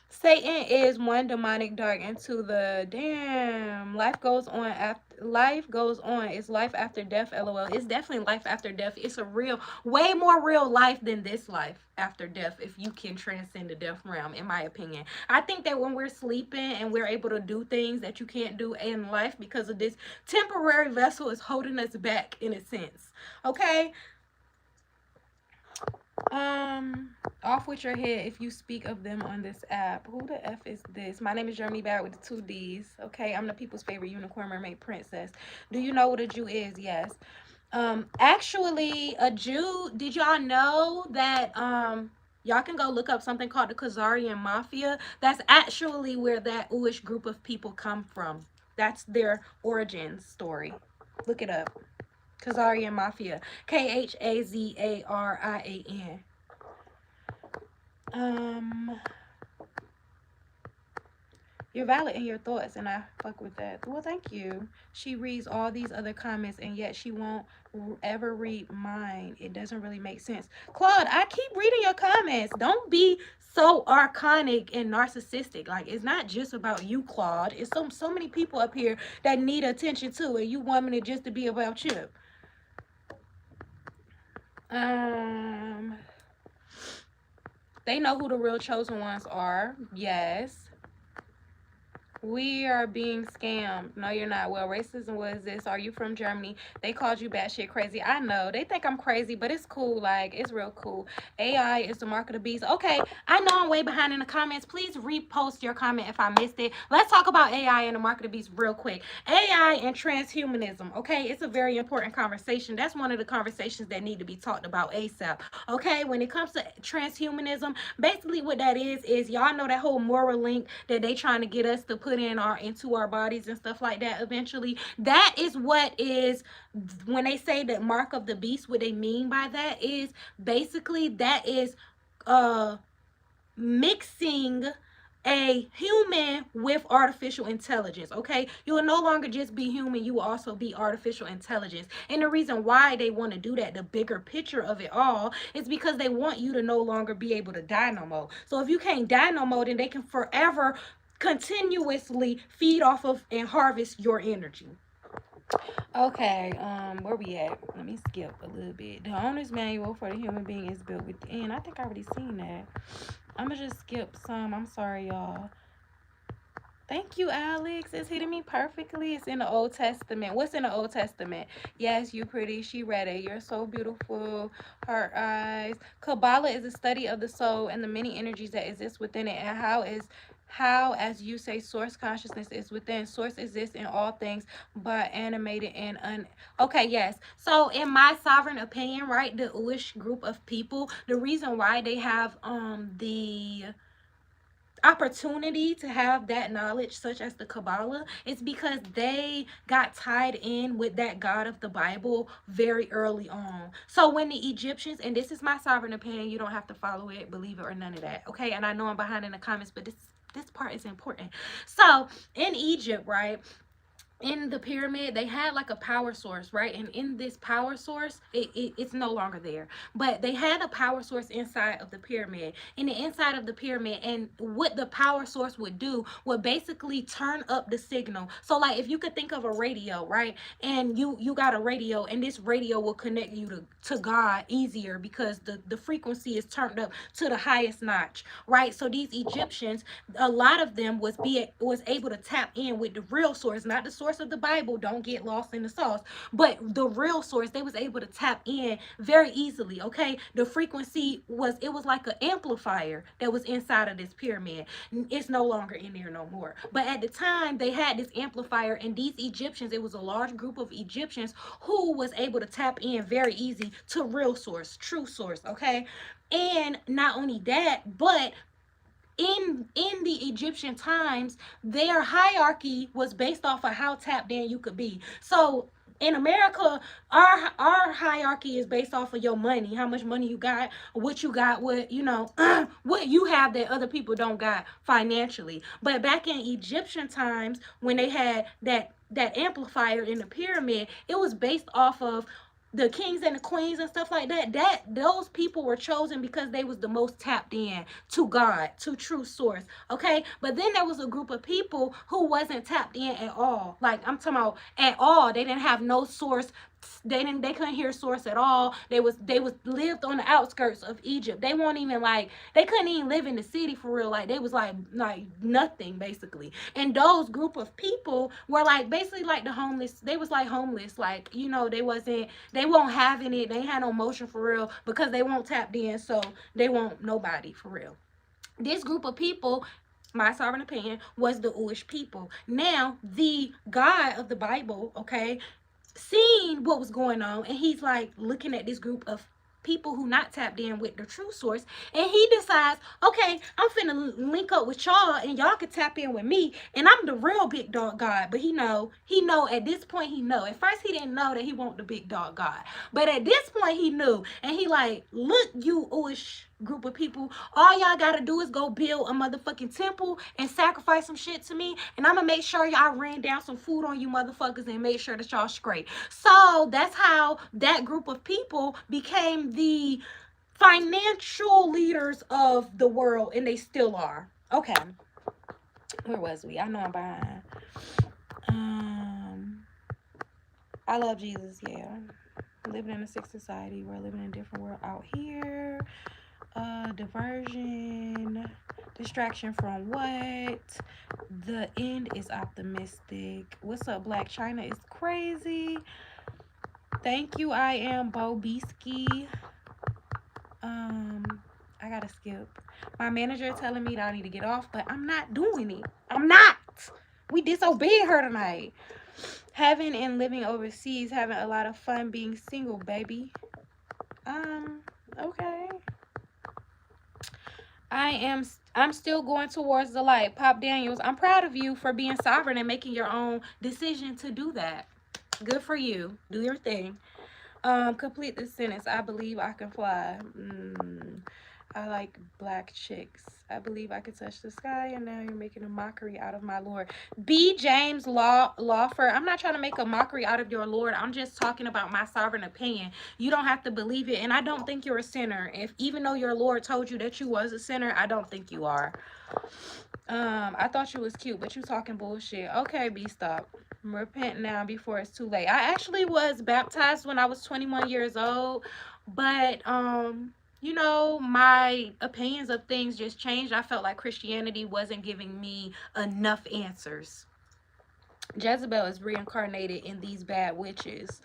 Satan is one demonic dark into the damn. Life goes on after life goes on. It's life after death, lol. It's definitely life after death. It's a real, way more real life than this life after death, if you can transcend the death realm, in my opinion. I think that when we're sleeping and we're able to do things that you can't do in life because of this temporary vessel is holding us back in a sense. Okay? Off with your head if you speak of them on this app. Who the F is this? My name is GermanyBadd with the 2 D's. Okay, I'm the people's favorite unicorn mermaid princess. Do you know what a Jew is? Yes. Actually, a Jew, did y'all know that y'all can go look up something called the Khazarian Mafia? That's actually where that Uish group of people come from. That's their origin story. Look it up. Khazarian Mafia. Khazarian. You're valid in your thoughts, and I fuck with that. Well, thank you. She reads all these other comments, and yet she won't ever read mine. It doesn't really make sense. Claude, I keep reading your comments. Don't be so archonic and narcissistic. Like, it's not just about you, Claude. It's so many people up here that need attention too, and you want me to just to be about you. They know who the real chosen ones are. Yes. We are being scammed. No, you're not. Well, racism was this. Are you from Germany? They called you batshit crazy. I know. They think I'm crazy, but it's cool. Like, it's real cool. AI is the mark of the beast. Okay, I know I'm way behind in the comments. Please repost your comment if I missed it. Let's talk about AI and the mark of the beast real quick. AI and transhumanism. Okay, it's a very important conversation. That's one of the conversations that need to be talked about ASAP. Okay, when it comes to transhumanism, basically what that is y'all know that whole moral link that they trying to get us to put into our bodies and stuff like that eventually. That is what is, when they say that mark of the beast, what they mean by that is basically that is mixing a human with artificial intelligence. Okay, you will no longer just be human, you will also be artificial intelligence. And the reason why they want to do that, the bigger picture of it all, is because they want you to no longer be able to die no more. So if you can't die no more, then they can forever continuously feed off of and harvest your energy. Okay, where we at? Let me skip a little bit. The owner's manual for the human being is built within. I think I already seen that. I'm gonna just skip some. I'm sorry, y'all. Thank you, Alex. It's hitting me perfectly. It's in the Old Testament. What's in the Old Testament? Yes, you pretty. She read it. You're so beautiful. Her eyes. Kabbalah is a study of the soul and the many energies that exist within it, and how, as you say, source consciousness is within. Source exists in all things, but animated and okay, yes. So in my sovereign opinion, right, the Uish group of people, the reason why they have the opportunity to have that knowledge, such as the Kabbalah, is because they got tied in with that God of the Bible very early on. So when the Egyptians, and this is my sovereign opinion, you don't have to follow it, believe it, or none of that, okay? And I know I'm behind in the comments, but this part is important. So in Egypt, right, in the pyramid they had like a power source, right? And in this power source, it's no longer there, but they had a power source inside of the pyramid, in the inside of the pyramid. And what the power source would do would basically turn up the signal. So like if you could think of a radio, right? And you got a radio, and this radio will connect you to God easier because the frequency is turned up to the highest notch, right? So these Egyptians, a lot of them was able to tap in with the real source, not the source of the Bible. Don't get lost in the sauce, but the real source. They was able to tap in very easily. Okay, the frequency was, it was like an amplifier that was inside of this pyramid. It's no longer in there no more. But at the time they had this amplifier, and these Egyptians, it was a large group of Egyptians who was able to tap in very easy to real source, true source. Okay, and not only that, but in the Egyptian times, their hierarchy was based off of how tapped in you could be. So in America, our hierarchy is based off of your money, how much money you got, what you know, what you have that other people don't got financially. But back in Egyptian times, when they had that amplifier in the pyramid, it was based off of the kings and the queens and stuff like that. Those people were chosen because they was the most tapped in to God, to true source. Okay, but then there was a group of people who wasn't tapped in at all. Like I'm talking about at all. They didn't have no source. They couldn't hear source at all. They was lived on the outskirts of Egypt. They weren't even like, they couldn't even live in the city for real. Like they was like nothing basically. And those group of people were like basically like the homeless. They was like homeless. Like, you know, they won't having it. They had no motion for real because they won't tapped in, so they won't nobody for real. This group of people, my sovereign opinion, was the Uish people. Now the God of the Bible, okay, seeing what was going on, and he's like looking at this group of people who not tapped in with the true source, and he decides, okay, I'm finna link up with y'all and y'all can tap in with me, and I'm the real big dog God. But he know at this point, he know. At first he didn't know that he want the big dog God, but at this point he knew. And he like, look, you Uish group of people, all y'all gotta do is go build a motherfucking temple and sacrifice some shit to me, and I'm gonna make sure y'all ran down some food on you motherfuckers and make sure that y'all straight. So that's how that group of people became the financial leaders of the world, and they still are. Okay, where was we? I know I'm behind. I love Jesus. Yeah, living in a sick society. We're living in a different world out here. Diversion, distraction from what? The end is optimistic. What's up, Black China is crazy. Thank you, I am Bobisky. I gotta skip. My manager telling me that I need to get off, but I'm not doing it. I'm not. We disobeyed her tonight. Having and living overseas, having a lot of fun being single, baby. Okay. I'm still going towards the light. Pop Daniels, I'm proud of you for being sovereign and making your own decision to do that. Good for you. Do your thing. Complete this sentence. I believe I can fly. I like black chicks. I believe I can touch the sky, and now you're making a mockery out of my Lord. B. James Lawford. I'm not trying to make a mockery out of your Lord. I'm just talking about my sovereign opinion. You don't have to believe it, and I don't think you're a sinner. If even though your Lord told you that you was a sinner, I don't think you are. I thought you was cute, but you talking bullshit. Okay, B, stop. Repent now before it's too late. I actually was baptized when I was 21 years old, but you know, my opinions of things just changed. I felt like Christianity wasn't giving me enough answers. Jezebel is reincarnated in these bad witches.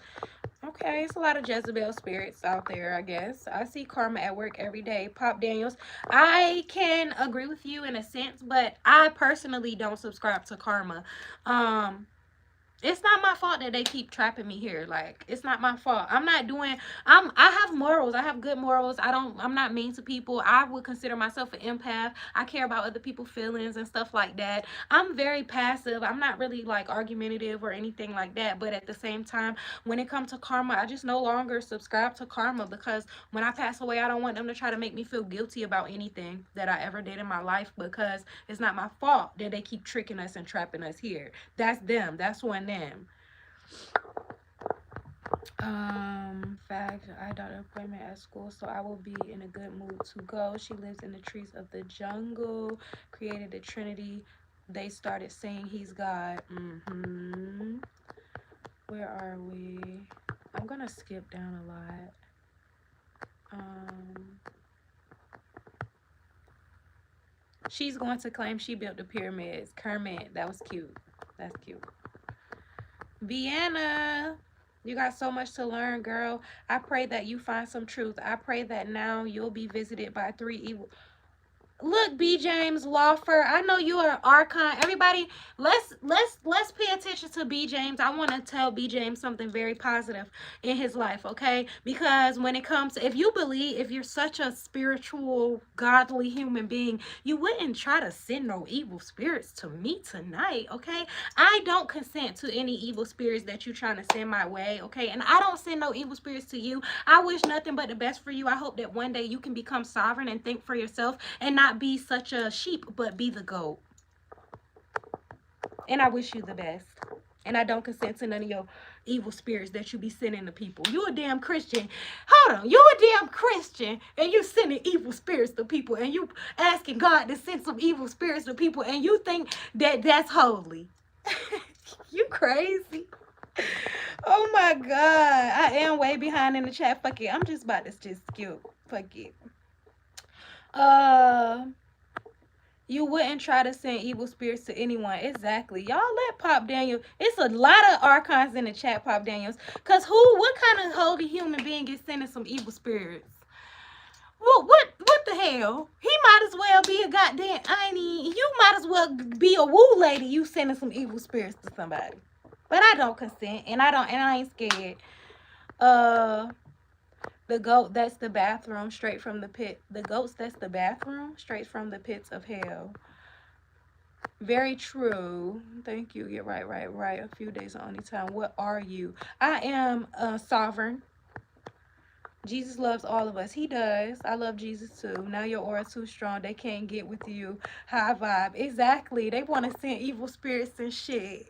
Okay, it's a lot of Jezebel spirits out there, I guess. I see karma at work every day. Pop Daniels, I can agree with you in a sense, but I personally don't subscribe to karma. It's not my fault that they keep trapping me here. Like, it's not my fault. I'm not doing, I have morals. I have good morals. I'm not mean to people. I would consider myself an empath. I care about other people's feelings and stuff like that. I'm very passive. I'm not really like argumentative or anything like that. But at the same time, when it comes to karma, I just no longer subscribe to karma, because when I pass away, I don't want them to try to make me feel guilty about anything that I ever did in my life, because it's not my fault that they keep tricking us and trapping us here. That's them. That's on them. Fact, I got an appointment at school, so I will be in a good mood to go. She lives in the trees of the jungle, created the Trinity. They started saying he's God. Where are we? I'm gonna skip down a lot. She's going to claim she built the pyramids. Kermit, that was cute. That's cute. Vienna, you got so much to learn, girl. I pray that you find some truth. I pray that now you'll be visited by 3 evil. Look, B. James Lawfer, I know you are an archon. Everybody, let's pay attention to B. James. I want to tell B. James something very positive in his life, okay? Because when it comes to, if you believe, if you're such a spiritual, godly human being, you wouldn't try to send no evil spirits to me tonight, okay? I don't consent to any evil spirits that you're trying to send my way, okay? And I don't send no evil spirits to you. I wish nothing but the best for you. I hope that one day you can become sovereign and think for yourself and not be such a sheep, but be the goat. And I wish you the best. And I don't consent to none of your evil spirits that you be sending to people. You a damn Christian. Hold on. You a damn Christian and you sending evil spirits to people and you asking God to send some evil spirits to people and you think that that's holy. You crazy. Oh my God. I am way behind in the chat. Fuck it. I'm just about to just skip. Fuck it. You wouldn't try to send evil spirits to anyone. Exactly. Y'all let Pop Daniel. It's a lot of archons in the chat, Pop Daniels. Cause what kind of holy human being is sending some evil spirits? Well, what the hell? He might as well be a goddamn you might as well be a woo lady, you sending some evil spirits to somebody. But I don't consent and I ain't scared. The goat, that's the bathroom, straight from the pit. The goats, that's the bathroom, straight from the pits of hell. Very true. Thank you. You're right. A few days the only time. What are you? I am sovereign. Jesus loves all of us. He does. I love Jesus too. Now your aura too strong. They can't get with you. High vibe. Exactly. They want to send evil spirits and shit.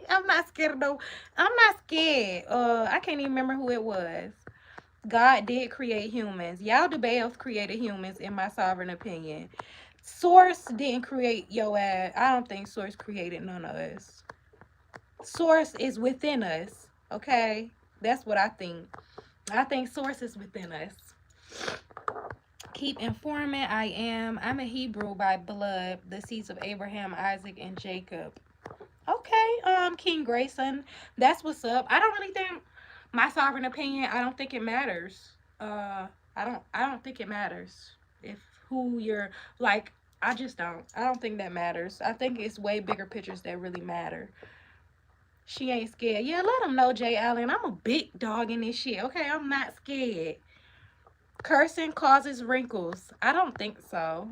I'm not scared of no. I'm not scared. I can't even remember who it was. God did create humans. Y'all devout created humans, in my sovereign opinion. Source didn't create your ass. I don't think Source created none of us. Source is within us. Okay? That's what I think. I think Source is within us. Keep informing. I'm a Hebrew by blood. The seeds of Abraham, Isaac, and Jacob. Okay, King Grayson. That's what's up. I don't really think... My sovereign opinion, I don't think it matters. I don't think it matters if who you're like. I just don't. I don't think that matters. I think it's way bigger pictures that really matter. She ain't scared. Yeah, let them know, Jay Allen. I'm a big dog in this shit. Okay, I'm not scared. Cursing causes wrinkles. I don't think so.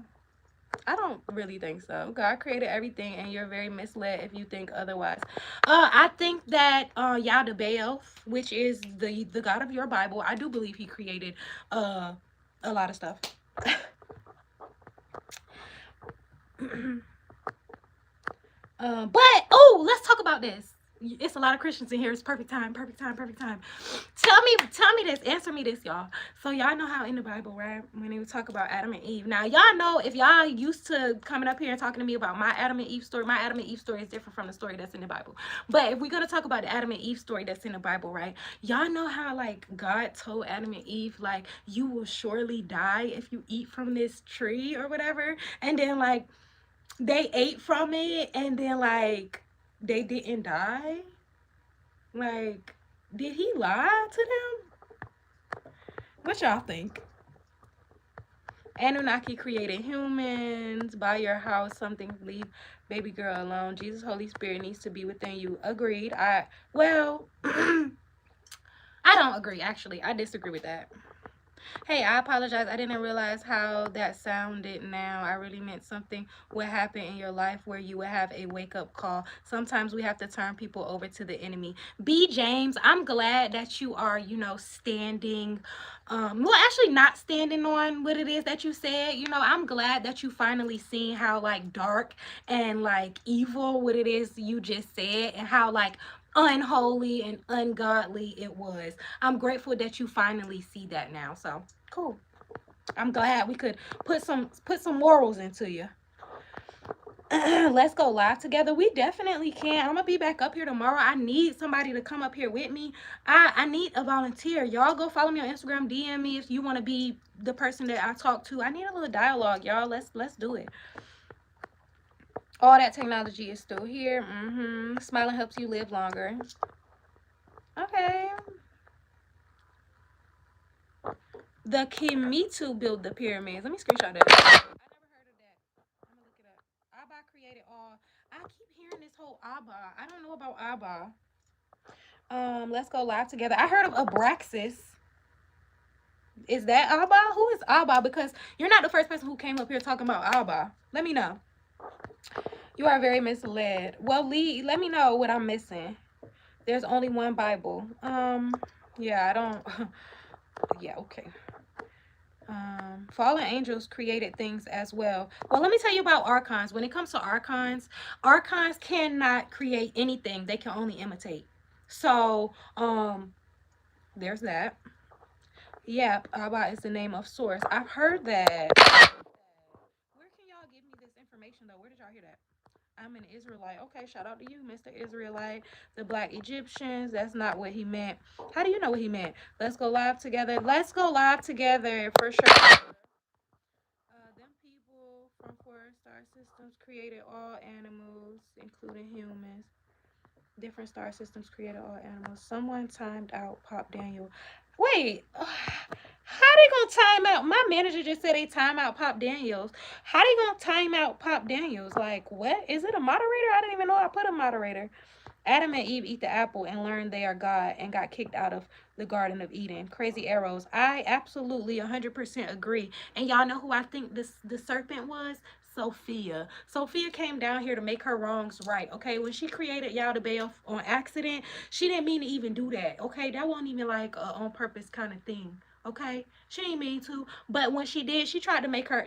I don't really think so. God created everything and you're very misled if you think otherwise. I think that Yahweh Baal, which is the God of your Bible, I do believe he created a lot of stuff. But let's talk about this. It's a lot of Christians in here. It's perfect time. Tell me this. Answer me this, y'all. So y'all know how in the Bible, right, when they talk about Adam and Eve. Now, y'all know, if y'all used to coming up here and talking to me about my Adam and Eve story, my Adam and Eve story is different from the story that's in the Bible. But if we're going to talk about the Adam and Eve story that's in the Bible, right, y'all know how, like, God told Adam and Eve, like, you will surely die if you eat from this tree or whatever. And then, like, they ate from it and then, like, they didn't die. Like, did he lie to them? What y'all think? Anunnaki created humans. Buy your house, something, leave baby girl alone. Jesus, Holy Spirit needs to be within you. Agreed. Well, I don't agree, actually. I disagree with that. Hey, I apologize. I didn't realize how that sounded now. I really meant something would happen in your life where you would have a wake-up call. Sometimes we have to turn people over to the enemy. B. James, I'm glad that you are, you know, standing, well, actually not standing on what it is that you said. You know, I'm glad that you finally seen how, like, dark and, like, evil what it is you just said, and how, like, unholy and ungodly it was. I'm grateful that you finally see that now. So cool. I'm glad we could put some morals into you. Let's go live together. We definitely can. I'm gonna be back up here tomorrow. I need somebody to come up here with me. I need a volunteer. Y'all go follow me on Instagram, DM me if you want to be the person that I talk to. I need a little dialogue, y'all. Let's do it. All that technology is still here. Smiling helps you live longer. Okay. The Kemetu built the pyramids. Let me screenshot that. I never heard of that. I'm gonna look it up. Abba created all. I keep hearing this whole Abba. I don't know about Abba. Let's go live together. I heard of Abraxas. Is that Abba? Who is Abba? Because you're not the first person who came up here talking about Abba. Let me know. You are very misled. Well, Lee, let me know what I'm missing. There's only one Bible. Yeah, I don't. Yeah, okay. Fallen angels created things as well. Well, let me tell you about archons. When it comes to archons cannot create anything. They can only imitate. So, there's that. Yep, Abba is the name of source. I've heard that. Where can y'all give me this information though? Where did y'all hear that? I'm an Israelite. Okay, shout out to you, Mr. Israelite. The black Egyptians. That's not what he meant. How do you know what he meant? Let's go live together. Let's go live together for sure. Them people from four star systems created all animals, including humans. Different star systems created all animals. Someone timed out Pop Daniel. Wait, how they gonna time out? My manager just said they time out Pop Daniels. How they gonna time out Pop Daniels? Like, what? Is it a moderator? I didn't even know I put a moderator. Adam and Eve eat the apple and learned they are God and got kicked out of the Garden of Eden. Crazy arrows. I absolutely 100% agree. And y'all know who I think the serpent was? Sophia. Sophia came down here to make her wrongs right. Okay, when she created y'all to bail on accident, she didn't mean to even do that. Okay, that wasn't even like a on purpose kind of thing. Okay, she ain't mean to, but when she did, she tried to make her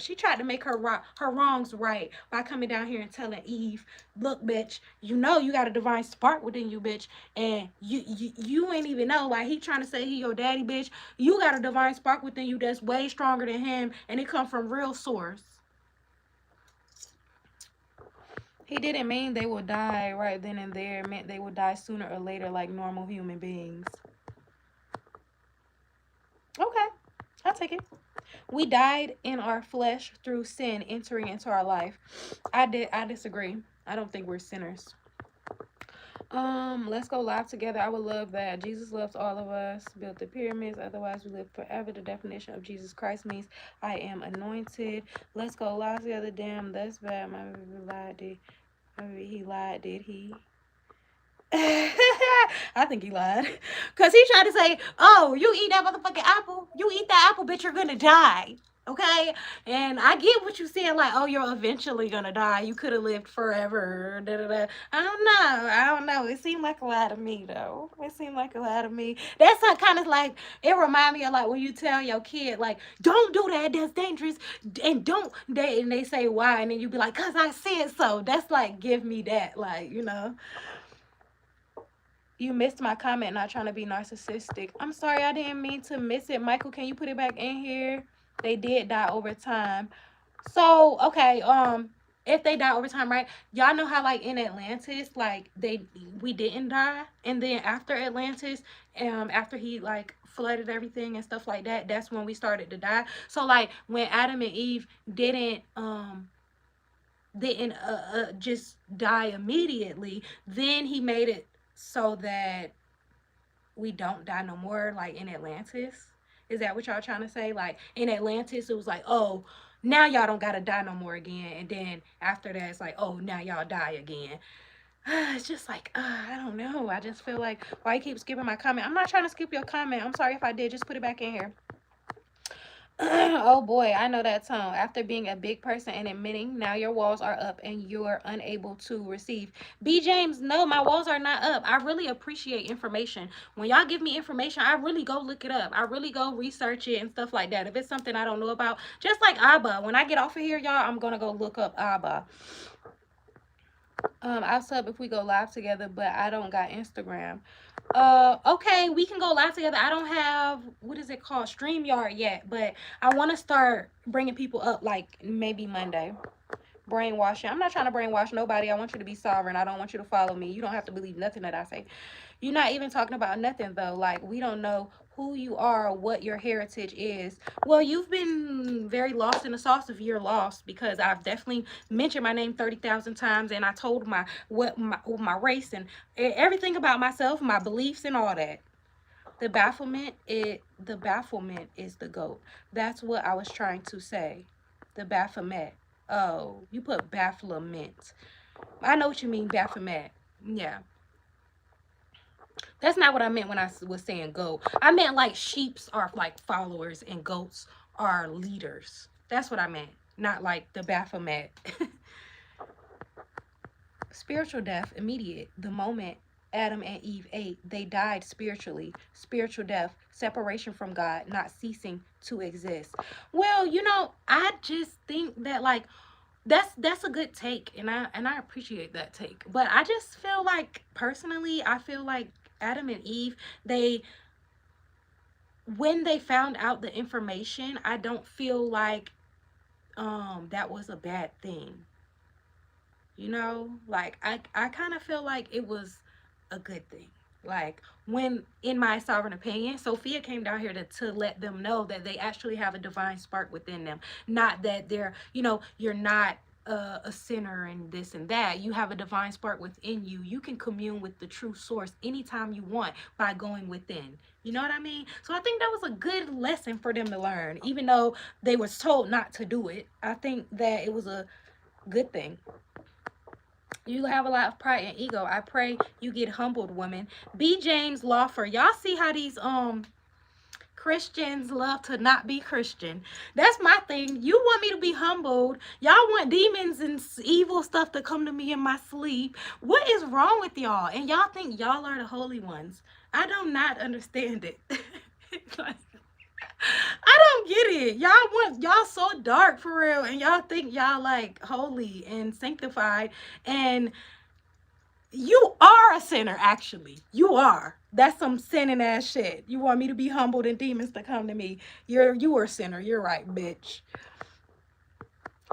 wrongs right by coming down here and telling Eve, look, bitch, you know you got a divine spark within you, bitch, and you ain't even know, like, he trying to say he your daddy, bitch. You got a divine spark within you that's way stronger than him, and it come from real source. He didn't mean they will die right then and there. It meant they will die sooner or later like normal human beings. Okay, I'll take it. We died in our flesh through sin entering into our life. I disagree. I don't think we're sinners. Let's go live together. I would love that. Jesus loves all of us, built the pyramids, otherwise we live forever. The definition of Jesus Christ means I am anointed. Let's go live together. Damn, that's bad. My baby lied. He lied, did he? I think he lied. Because he tried to say, oh, you eat that motherfucking apple. You eat that apple, bitch, you're going to die. Okay? And I get what you're saying, like, oh, you're eventually going to die. You could have lived forever. Da, da, da. I don't know. It seemed like a lie to me, though. It seemed like a lie to me. That's kind of like, it reminds me of, like, when you tell your kid, like, don't do that. That's dangerous. And they say why. And then you be like, because I said so. That's like, give me that. Like, you know. You missed my comment, not trying to be narcissistic. I'm sorry, I didn't mean to miss it. Michael, can you put it back in here? They did die over time. So, okay, if they die over time, right? Y'all know how, like, in Atlantis, like, we didn't die. And then after Atlantis, after he, like, flooded everything and stuff like that, that's when we started to die. So, like, when Adam and Eve didn't just die immediately, then he made it so that we don't die no more, like in Atlantis. Is that what y'all trying to say? Like in Atlantis, it was like, oh, now y'all don't gotta die no more again. And then after that, it's like, oh, now y'all die again. It's just like, I don't know. I just feel like, why you keep skipping my comment? I'm not trying to skip your comment. I'm sorry if I did. Just put it back in here. Oh boy, I know that tone. After being a big person and admitting now your walls are up and you're unable to receive. B. James, no, my walls are not up. I really appreciate information. When y'all give me information, I really go look it up. I really go research it and stuff like that. If it's something I don't know about, just like Abba. When I get off of here, y'all, I'm going to go look up Abba. I'll sub if we go live together, but I don't got Instagram. Okay, we can go live together. I don't have, what is it called, StreamYard yet, but I want to start bringing people up like maybe Monday. Brainwashing. I'm not trying to brainwash nobody. I want you to be sovereign. I don't want you to follow me. You don't have to believe nothing that I say. You're not even talking about nothing though. Like, we don't know who you are, what your heritage is. Well, you've been very lost in the sauce if you're lost, because I've definitely mentioned my name 30,000 times, and I told my race and everything about myself, my beliefs and all that. The bafflement is the goat. That's what I was trying to say. The Baphomet. Oh, you put bafflement. I know what you mean, Baphomet. Yeah. That's not what I meant when I was saying goat. I meant like sheeps are like followers and goats are leaders. That's what I meant. Not like the Baphomet. Spiritual death, immediate. The moment Adam and Eve ate, they died spiritually. Spiritual death, separation from God, not ceasing to exist. Well, I just think that like that's a good take, and I appreciate that take. But I just feel like, personally, I feel like Adam and Eve, they when they found out the information, I don't feel like that was a bad thing. Like I kind of feel like it was a good thing. Like, when, in my sovereign opinion, Sophia came down here to let them know that they actually have a divine spark within them. Not that you're not a sinner and this and that. You have a divine spark within you. You can commune with the true source anytime you want by going within. You know what I mean? So I think that was a good lesson for them to learn, even though they was told not to do it. I think that it was a good thing. You have a lot of pride and ego. I pray you get humbled, woman. B. James Lawfer. Y'all see how these Christians love to not be Christian. That's my thing. You want me to be humbled. Y'all want demons and evil stuff to come to me in my sleep. What is wrong with y'all? And y'all think y'all are the holy ones. I do not understand it. Like, I don't get it. Y'all so dark for real, and y'all think y'all like holy and sanctified, and you are a sinner. Actually, you are. That's some sinning ass shit. You want me to be humbled and demons to come to me? You are a sinner. You're right, bitch.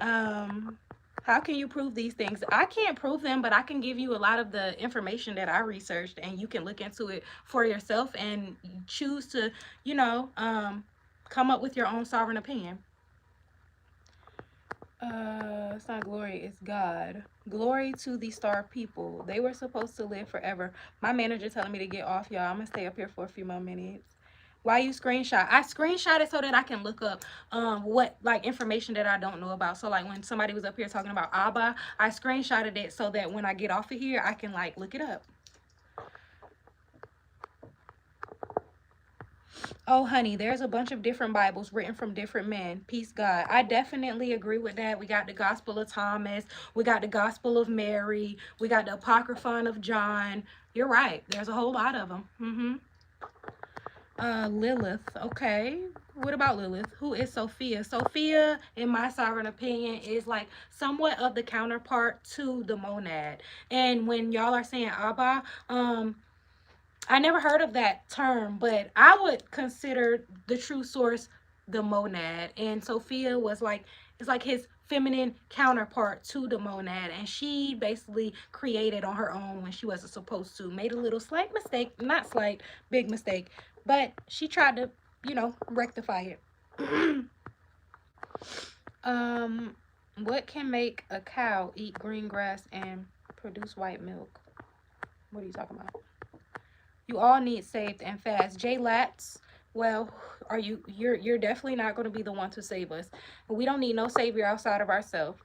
Um, how can you prove these things? I can't prove them, but I can give you a lot of the information that I researched, and you can look into it for yourself and choose to, come up with your own sovereign opinion. It's not glory, it's God. Glory to the star people. They were supposed to live forever. My manager telling me to get off, y'all. I'm gonna stay up here for a few more minutes. Why you screenshot? I screenshot it so that I can look up what like information that I don't know about. So like when somebody was up here talking about Abba, I screenshotted it so that when I get off of here, I can like look it up. Oh, honey, there's a bunch of different Bibles written from different men. Peace, God. I definitely agree with that. We got the Gospel of Thomas. We got the Gospel of Mary. We got the Apocryphon of John. You're right. There's a whole lot of them. Lilith. Okay. What about Lilith? Who is Sophia? Sophia, in my sovereign opinion, is like somewhat of the counterpart to the monad. And when y'all are saying Abba, I never heard of that term, but I would consider the true source the monad. And Sophia was like, it's like his feminine counterpart to the monad. And she basically created on her own when she wasn't supposed to. Made a little slight mistake, not slight, big mistake, but she tried to, rectify it. What can make a cow eat green grass and produce white milk? What are you talking about? You all need saved and fast. J Lats, well, you're definitely not going to be the one to save us. We don't need no savior outside of ourselves.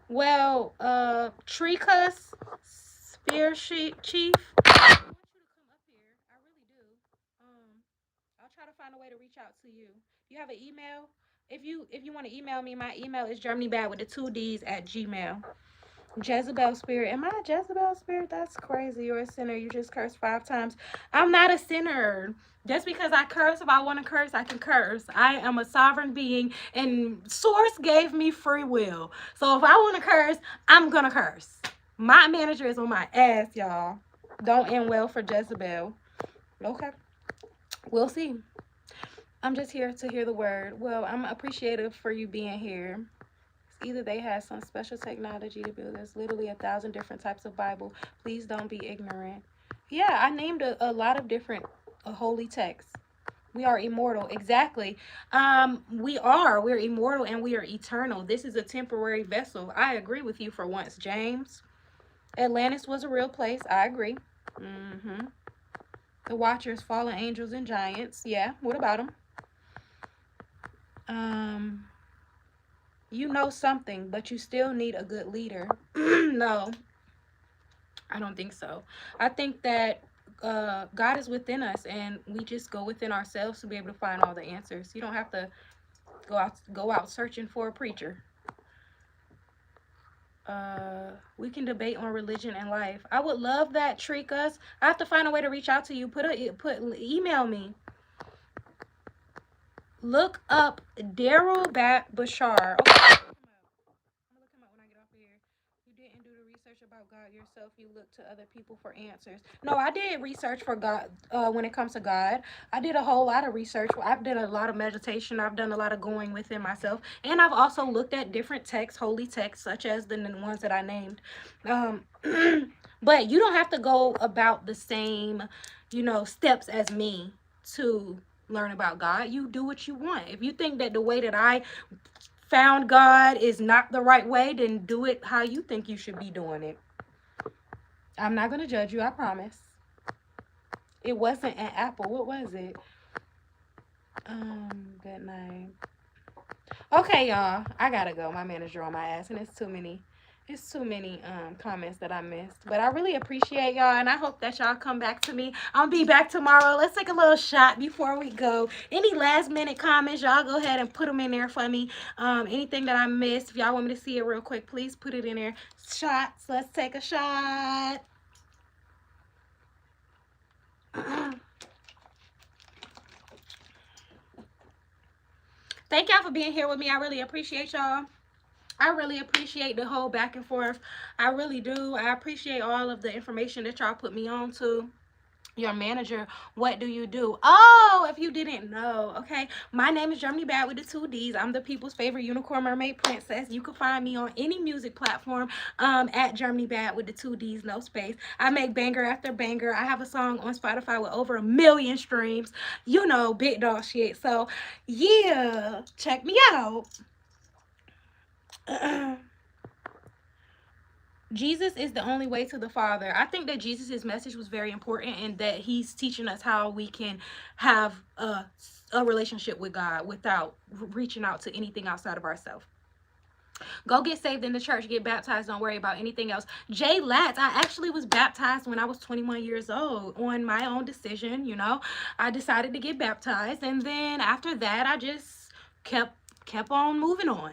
Well, Tricus, Spear Chief, I want you to come up here. I really do. I'll try to find a way to reach out to you. Do you have an email? If you want to email me, my email is GermanyBadd with the 2 D's at Gmail. Jezebel spirit. Am I a Jezebel spirit? That's crazy. You're a sinner. You just cursed 5 times. I'm not a sinner. Just because I curse, if I want to curse, I can curse. I am a sovereign being, and Source gave me free will. So if I want to curse, I'm going to curse. My manager is on my ass, y'all. Don't end well for Jezebel. Okay. We'll see. I'm just here to hear the word. Well, I'm appreciative for you being here. Either they had some special technology to build. There's literally 1,000 different types of Bible. Please don't be ignorant. Yeah, I named a lot of different holy texts. We are immortal. Exactly. We're immortal and we are eternal. This is a temporary vessel. I agree with you for once, James. Atlantis was a real place. I agree. The Watchers, fallen angels and giants. Yeah, what about them? You know something, but you still need a good leader. No, I don't think so. I think that God is within us, and we just go within ourselves to be able to find all the answers. You don't have to go out searching for a preacher. We can debate on religion and life. I would love that, Trikas. I have to find a way to reach out to you. Email me. Look up Daryl Bashar. Okay. I'm gonna look him up when I get off of here. You didn't do the research about God yourself. You look to other people for answers. No, I did research for God. When it comes to God, I did a whole lot of research. I've done a lot of meditation. I've done a lot of going within myself, and I've also looked at different texts, holy texts, such as the ones that I named. But you don't have to go about the same, steps as me to learn about God. You do what you want. If you think that the way that I found God is not the right way, then do it how you think you should be doing it. I'm not going to judge you, I promise. It wasn't an apple. What was it? Good night. Okay, y'all. I gotta go. My manager on my ass, and it's too many comments that I missed. But I really appreciate y'all, and I hope that y'all come back to me. I'll be back tomorrow. Let's take a little shot before we go. Any last minute comments, y'all go ahead and put them in there for me. Anything that I missed, if y'all want me to see it real quick, please put it in there. Shots. Let's take a shot. Thank y'all for being here with me. I really appreciate y'all. I really appreciate the whole back and forth. I really do. I appreciate all of the information that y'all put me on to. Your manager, what do you do? Oh, if you didn't know, okay, my name is GermanyBadd with the 2 D's. I'm the people's favorite unicorn mermaid princess. You can find me on any music platform at GermanyBadd with the 2 D's, no space. I make banger after banger. I have a song on Spotify with over 1 million streams. Big dog shit. So yeah, check me out. Jesus is the only way to the Father. I think that Jesus' message was very important, and that he's teaching us how we can have a relationship with God without reaching out to anything outside of ourselves. Go get saved in the church, get baptized, don't worry about anything else. Jay Latz, I actually was baptized when I was 21 years old on my own decision. I decided to get baptized, and then after that I just kept on moving on.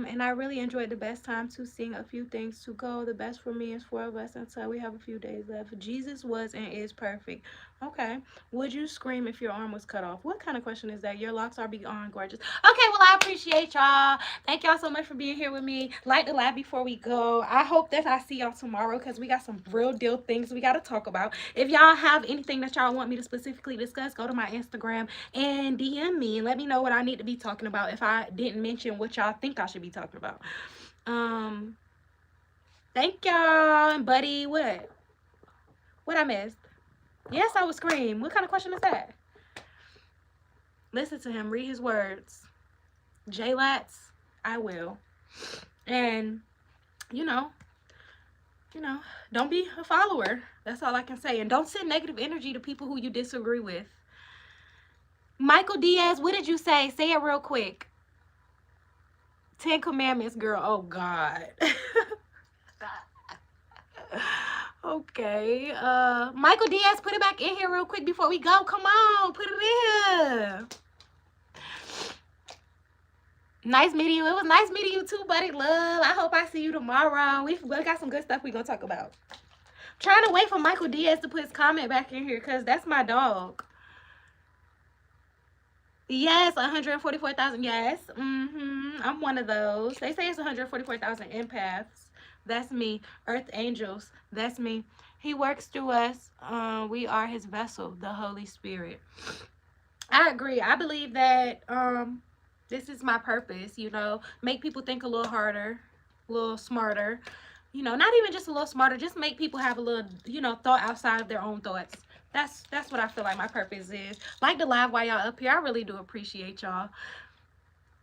And I really enjoyed the best time to sing a few things to go. The best for me is 4 of us until we have a few days left. Jesus was and is perfect. Okay. Would you scream if your arm was cut off? What kind of question is that? Your locks are beyond gorgeous. Okay, well, I appreciate y'all. Thank y'all so much for being here with me. Like the live before we go. I hope that I see y'all tomorrow, because we got some real deal things we got to talk about. If y'all have anything that y'all want me to specifically discuss, go to my Instagram and DM me and let me know what I need to be talking about if I didn't mention what y'all think I should be talking about. Thank y'all. And buddy, what I missed? Yes, I would scream. What kind of question is that? Listen to him, read his words. Jay Latz, I will. And don't be a follower. That's all I can say. And don't send negative energy to people who you disagree with. Michael Diaz, what did you say? Say it real quick. 10 Commandments, girl. Oh, God. Okay. Michael Diaz, put it back in here real quick before we go. Come on, put it in here. Nice meeting you. It was nice meeting you too, buddy. Love. I hope I see you tomorrow. We got some good stuff we gonna talk about. Trying to wait for Michael Diaz to put his comment back in here because that's my dog. Yes, 144,000. Yes. I'm one of those. They say it's 144,000 empaths. That's me. Earth angels. That's me. He works through us. We are his vessel, the Holy Spirit. I agree. I believe that this is my purpose, you know, make people think a little harder, a little smarter, you know, not even just a little smarter, just make people have a little, you know, thought outside of their own thoughts. That's what I feel like my purpose is. Like the live while y'all up here. I really do appreciate y'all.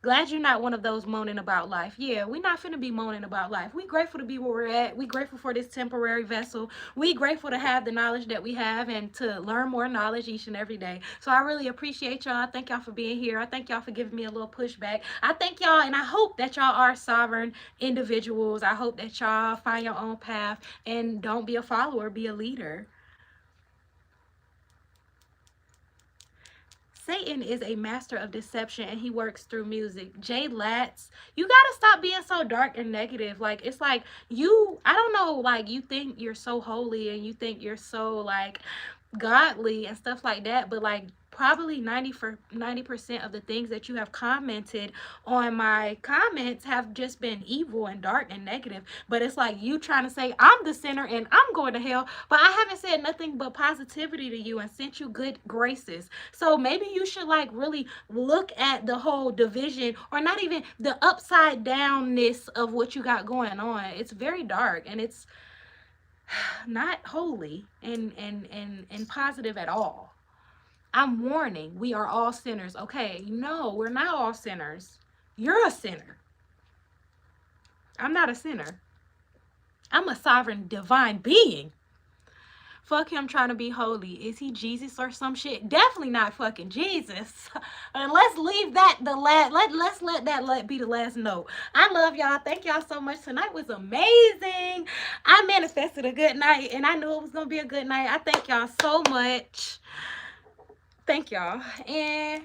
Glad you're not one of those moaning about life. Yeah, we're not finna be moaning about life. We grateful to be where we're at. We grateful for this temporary vessel. We grateful to have the knowledge that we have and to learn more knowledge each and every day. So I really appreciate y'all. Thank y'all for being here. I thank y'all for giving me a little pushback. I thank y'all, and I hope that y'all are sovereign individuals. I hope that y'all find your own path and don't be a follower, be a leader. Satan is a master of deception and he works through music. Jay Latz, you gotta stop being so dark and negative. Like, it's like you, I don't know, like you think you're so holy and you think you're so like godly and stuff like that, but like probably 90% of the things that you have commented on my comments have just been evil and dark and negative. But it's like you trying to say I'm the sinner and I'm going to hell, but I haven't said nothing but positivity to you and sent you good graces. So maybe you should like really look at the whole division, or not even the upside downness of what you got going on. It's very dark and it's not holy and positive at all. I'm warning, we are all sinners. Okay, no, we're not all sinners. You're a sinner. I'm not a sinner. I'm a sovereign divine being. Fuck him trying to be holy. Is he Jesus or some shit? Definitely not fucking Jesus. And let's leave that the last. Let's let that be the last note. I love y'all. Thank y'all so much. Tonight was amazing. I manifested a good night, and I knew it was gonna be a good night. I thank y'all so much. Thank y'all. And